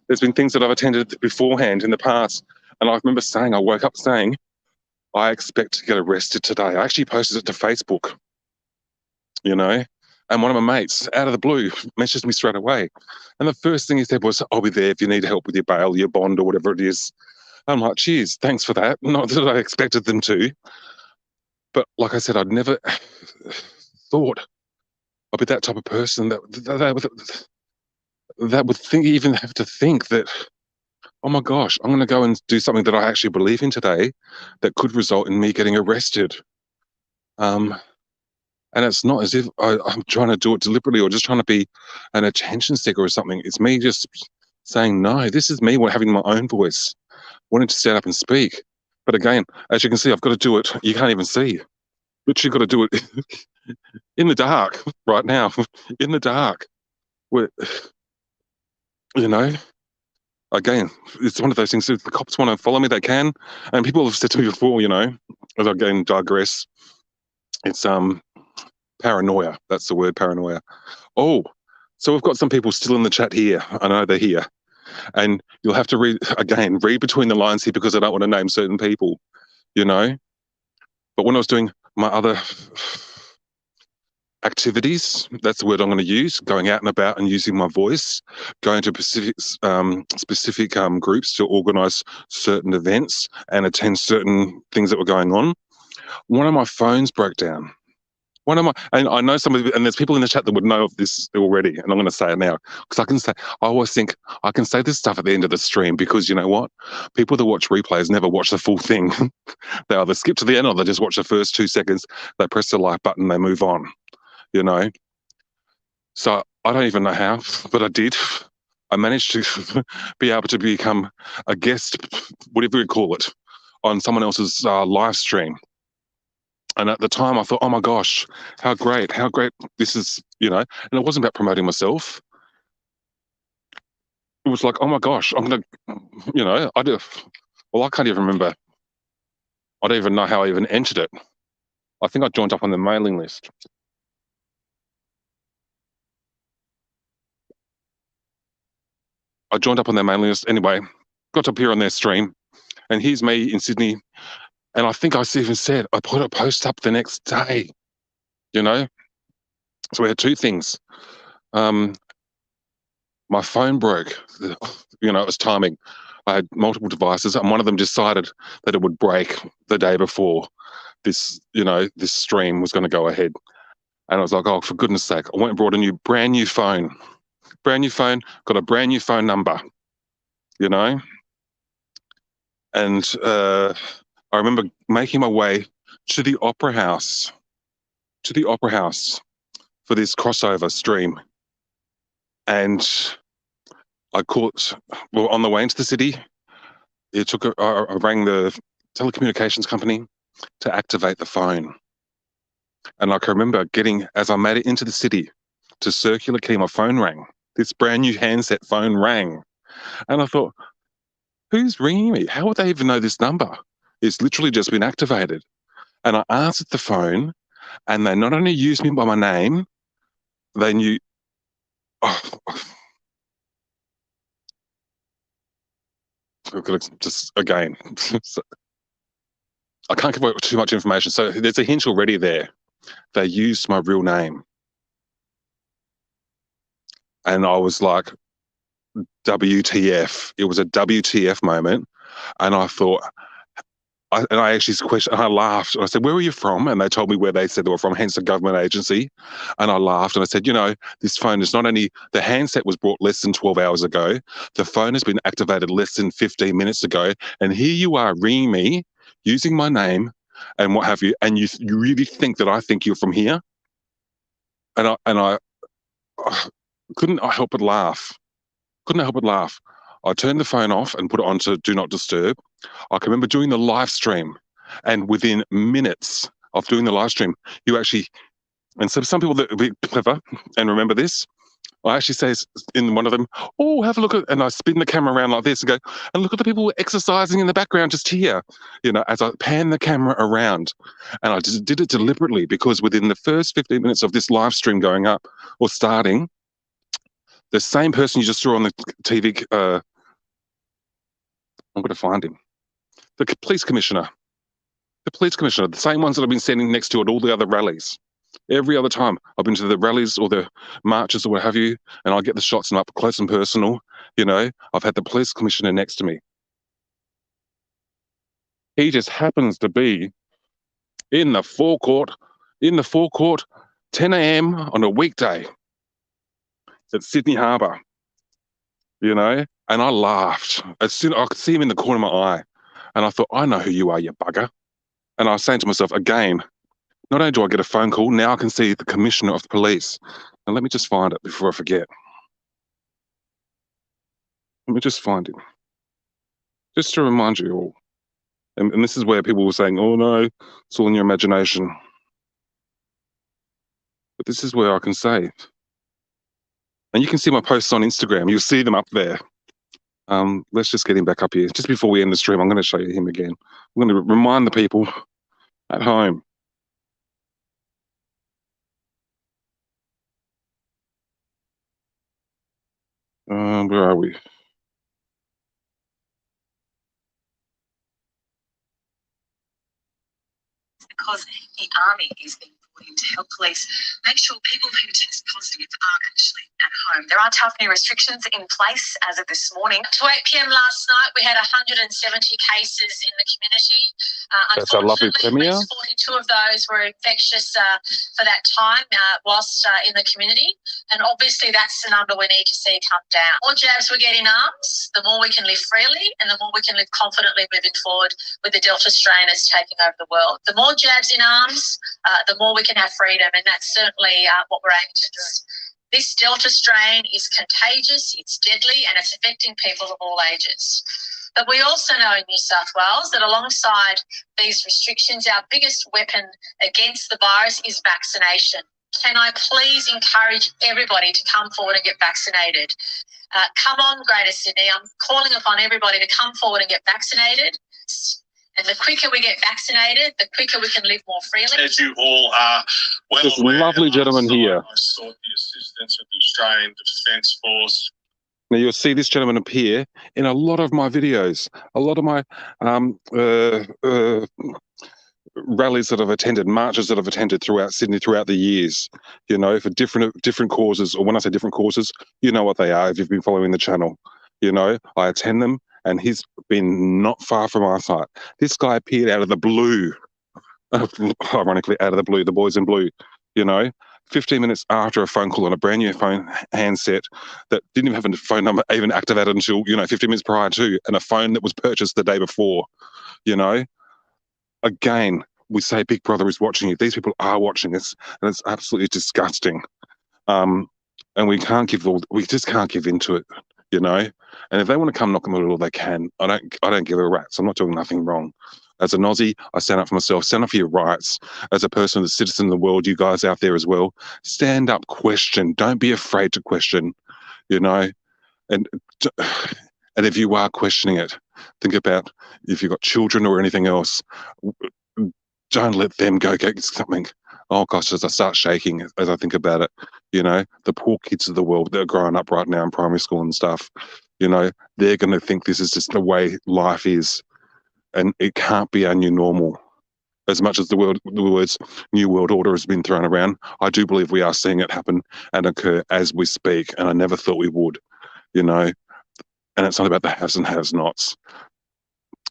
there's been things that I've attended beforehand in the past, and I remember I woke up saying, I expect to get arrested today. I actually posted it to Facebook, and one of my mates, out of the blue, messaged me straight away. And the first thing he said was, I'll be there if you need help with your bail, your bond, or whatever it is. I'm like, cheers, thanks for that. Not that I expected them to. But like I said, I'd never thought I'd be that type of person that would even have to think that, oh my gosh, I'm going to go and do something that I actually believe in today that could result in me getting arrested. And it's not as if I'm trying to do it deliberately or just trying to be an attention seeker or something. It's me just saying, no, this is me having my own voice, wanting to stand up and speak. But again, as you can see, I've got to do it. You can't even see. Literally got to do it in the dark right now, in the dark. Where, again, it's one of those things. If the cops want to follow me, they can. And people have said to me before, as I again digress, it's paranoia. That's the word, paranoia. Oh, so we've got some people still in the chat here. I know they're here. And you'll have to read between the lines here because I don't want to name certain people, But when I was doing my other activities, that's the word I'm going to use, going out and about and using my voice, going to specific groups to organise certain events and attend certain things that were going on, one of my phones broke down. And I know and there's people in the chat that would know of this already, and I'm going to say it now because I always think I can say this stuff at the end of the stream because you know what? People that watch replays never watch the full thing. They either skip to the end or they just watch the first 2 seconds, they press the like button, they move on, So I don't even know how, but I did. I managed to be able to become a guest, whatever you call it, on someone else's live stream. And at the time I thought, oh my gosh, how great this is, and it wasn't about promoting myself. It was like, oh my gosh, I'm going to, I can't even remember. I don't even know how I even entered it. I think I joined up on the mailing list. I joined up on their mailing list anyway, got to appear on their stream, and here's me in Sydney. And I think I even said, I put a post up the next day, So we had 2 things. My phone broke, it was timing. I had multiple devices, and one of them decided that it would break the day before this, this stream was going to go ahead. And I was like, oh, for goodness sake, I went and brought a brand new phone, got a brand new phone number, And I remember making my way to the Opera House, for this crossover stream. And I on the way into the city, I rang the telecommunications company to activate the phone. And I can remember as I made it into the city to Circular Quay, my phone rang. This brand new handset phone rang. And I thought, who's ringing me? How would they even know this number? It's literally just been activated. And I answered the phone, and they not only used me by my name, they knew. Just again, I can't give away too much information. So there's a hint already there. They used my real name. And I was like, WTF. It was a WTF moment. And I thought, I actually questioned, and I laughed. And I said, where are you from? And they told me where they said they were from, hence a government agency. And I laughed and I said, this phone is not only, the handset was brought less than 12 hours ago, the phone has been activated less than 15 minutes ago. And here you are ringing me, using my name and what have you. And you really think that I think you're from here? And I couldn't help but laugh. I turned the phone off and put it on to Do Not Disturb. I can remember doing the live stream, and within minutes of doing the live stream, you actually, and so some people that are a bit clever and remember this, I actually say in one of them, oh, have a look at, and I spin the camera around like this and go, and look at the people exercising in the background just here, as I pan the camera around. And I just did it deliberately because within the first 15 minutes of this live stream going up or starting, the same person you just saw on the TV, I'm going to find him. The police commissioner, the same ones that I've been standing next to at all the other rallies. Every other time I've been to the rallies or the marches or what have you, and I get the shots and up close and personal, I've had the police commissioner next to me. He just happens to be in the forecourt, 10 a.m. on a weekday at Sydney Harbour, and I laughed. As soon I could see him in the corner of my eye, and I thought, I know who you are, you bugger. And I was saying to myself, again, not only do I get a phone call, now I can see the commissioner of the police. And let me just find it before I forget. Let me just find him. Just to remind you all. And this is where people were saying, oh no, it's all in your imagination. But this is where I can say. And you can see my posts on Instagram. You'll see them up there. Let's just get him back up here. Just before we end the stream, I'm going to show you him again. I'm going to remind the people at home. Where are we? Because the army is being brought in to help police make sure people who test positive are actually at home. There are tough new restrictions in place as of this morning. To 8 p.m. last night, we had 170 cases in the community. That's a lovely premiere. 42 of those were infectious for that time whilst in the community. And obviously that's the number we need to see come down. The more jabs we get in arms, the more we can live freely and the more we can live confidently moving forward with the Delta strain that's taking over the world. The more jabs in arms, the more we can have freedom, and that's certainly what we're aiming to do. This Delta strain is contagious, it's deadly, and it's affecting people of all ages. But we also know in New South Wales that alongside these restrictions, our biggest weapon against the virus is vaccination. Can I please encourage everybody to come forward and get vaccinated? Come on, Greater Sydney. I'm calling upon everybody to come forward and get vaccinated. And the quicker we get vaccinated, the quicker we can live more freely. As you all are well this aware, lovely gentleman here. I sought the assistance of the Australian Defence Force. Now you'll see this gentleman appear in a lot of my videos, a lot of my rallies that I've attended, marches that I've attended throughout Sydney throughout the years, for different causes. Or when I say different causes, you know what they are if you've been following the channel. I attend them and he's been not far from our site. This guy appeared out of the blue, ironically, out of the blue, the boys in blue, 15 minutes after a phone call on a brand new phone handset that didn't even have a phone number even activated until, 15 minutes prior to, and a phone that was purchased the day before, Again, we say Big Brother is watching you. These people are watching us, and it's absolutely disgusting. And we just can't give into it, And if they want to come knock on the door, they can. I don't give a rat's. I'm not doing nothing wrong. As an Aussie, I stand up for myself, stand up for your rights. As a person, a citizen of the world, you guys out there as well, stand up, question. Don't be afraid to question, And and if you are questioning it, think about if you've got children or anything else, don't let them go get something. Oh gosh, as I start shaking as I think about it, the poor kids of the world that are growing up right now in primary school and stuff, they're going to think this is just the way life is, and it can't be our new normal. As much as the words New World Order has been thrown around, I do believe we are seeing it happen and occur as we speak, and I never thought we would, And it's not about the haves and have-nots.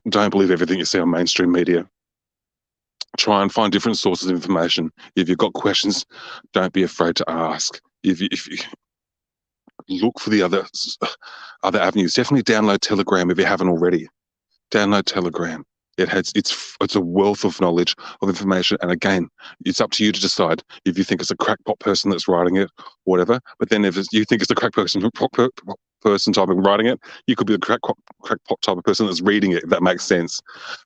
Don't believe everything you see on mainstream media. Try and find different sources of information. If you've got questions, don't be afraid to ask. If you look for the other avenues, definitely download Telegram if you haven't already. Download Telegram. It's a wealth of knowledge, of information, and again, it's up to you to decide if you think it's a crackpot person that's writing it, or whatever. But then if you think it's a crackpot person type of writing it, you could be the crackpot type of person that's reading it, if that makes sense.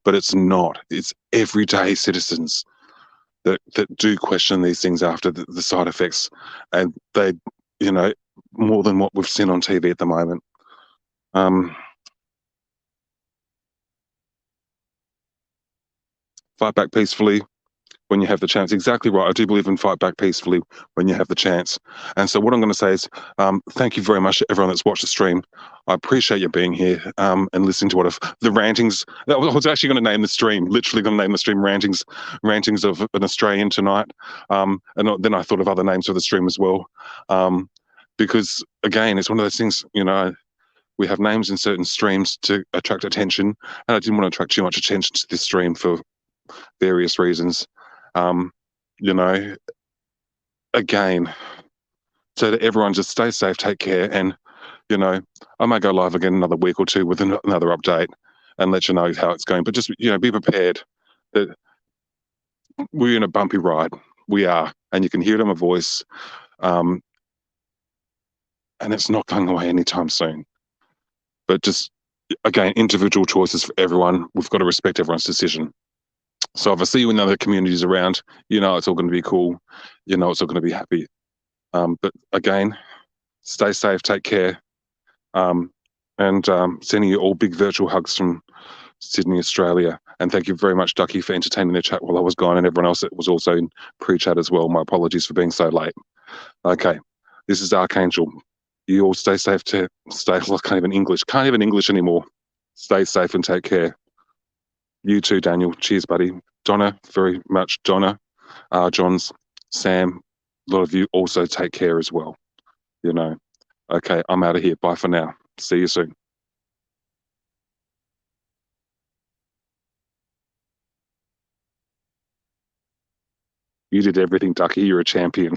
But it's not. It's everyday citizens that do question these things after the side effects, and they, more than what we've seen on TV at the moment. Fight back peacefully when you have the chance. Exactly right. I do believe in fight back peacefully when you have the chance. And so what I'm going to say is thank you very much to everyone that's watched the stream. I appreciate you being here and listening to the rantings. I was actually going to name the stream, literally going to name the stream rantings of an Australian tonight. And then I thought of other names for the stream as well. Because, again, it's one of those things, we have names in certain streams to attract attention. And I didn't want to attract too much attention to this stream for various reasons. Again, so that everyone just stay safe, take care, and I may go live again another week or two with another update and let you know how it's going. But just be prepared that we're in a bumpy ride. We are, and you can hear it in my voice, and it's not going away anytime soon. But just again, individual choices for everyone. We've got to respect everyone's decision. So if I see you in other communities around, it's all going to be cool. It's all going to be happy. But again, stay safe, take care, and sending you all big virtual hugs from Sydney, Australia. And thank you very much, Ducky, for entertaining the chat while I was gone, and everyone else that was also in pre-chat as well. My apologies for being so late. Okay, this is Archangel. You all stay safe. I can't even English anymore. Stay safe and take care. You too, Daniel. Cheers, buddy. Donna, very much. Donna, Johns, Sam, a lot of you also take care as well. Okay, I'm out of here. Bye for now. See you soon. You did everything, Ducky. You're a champion.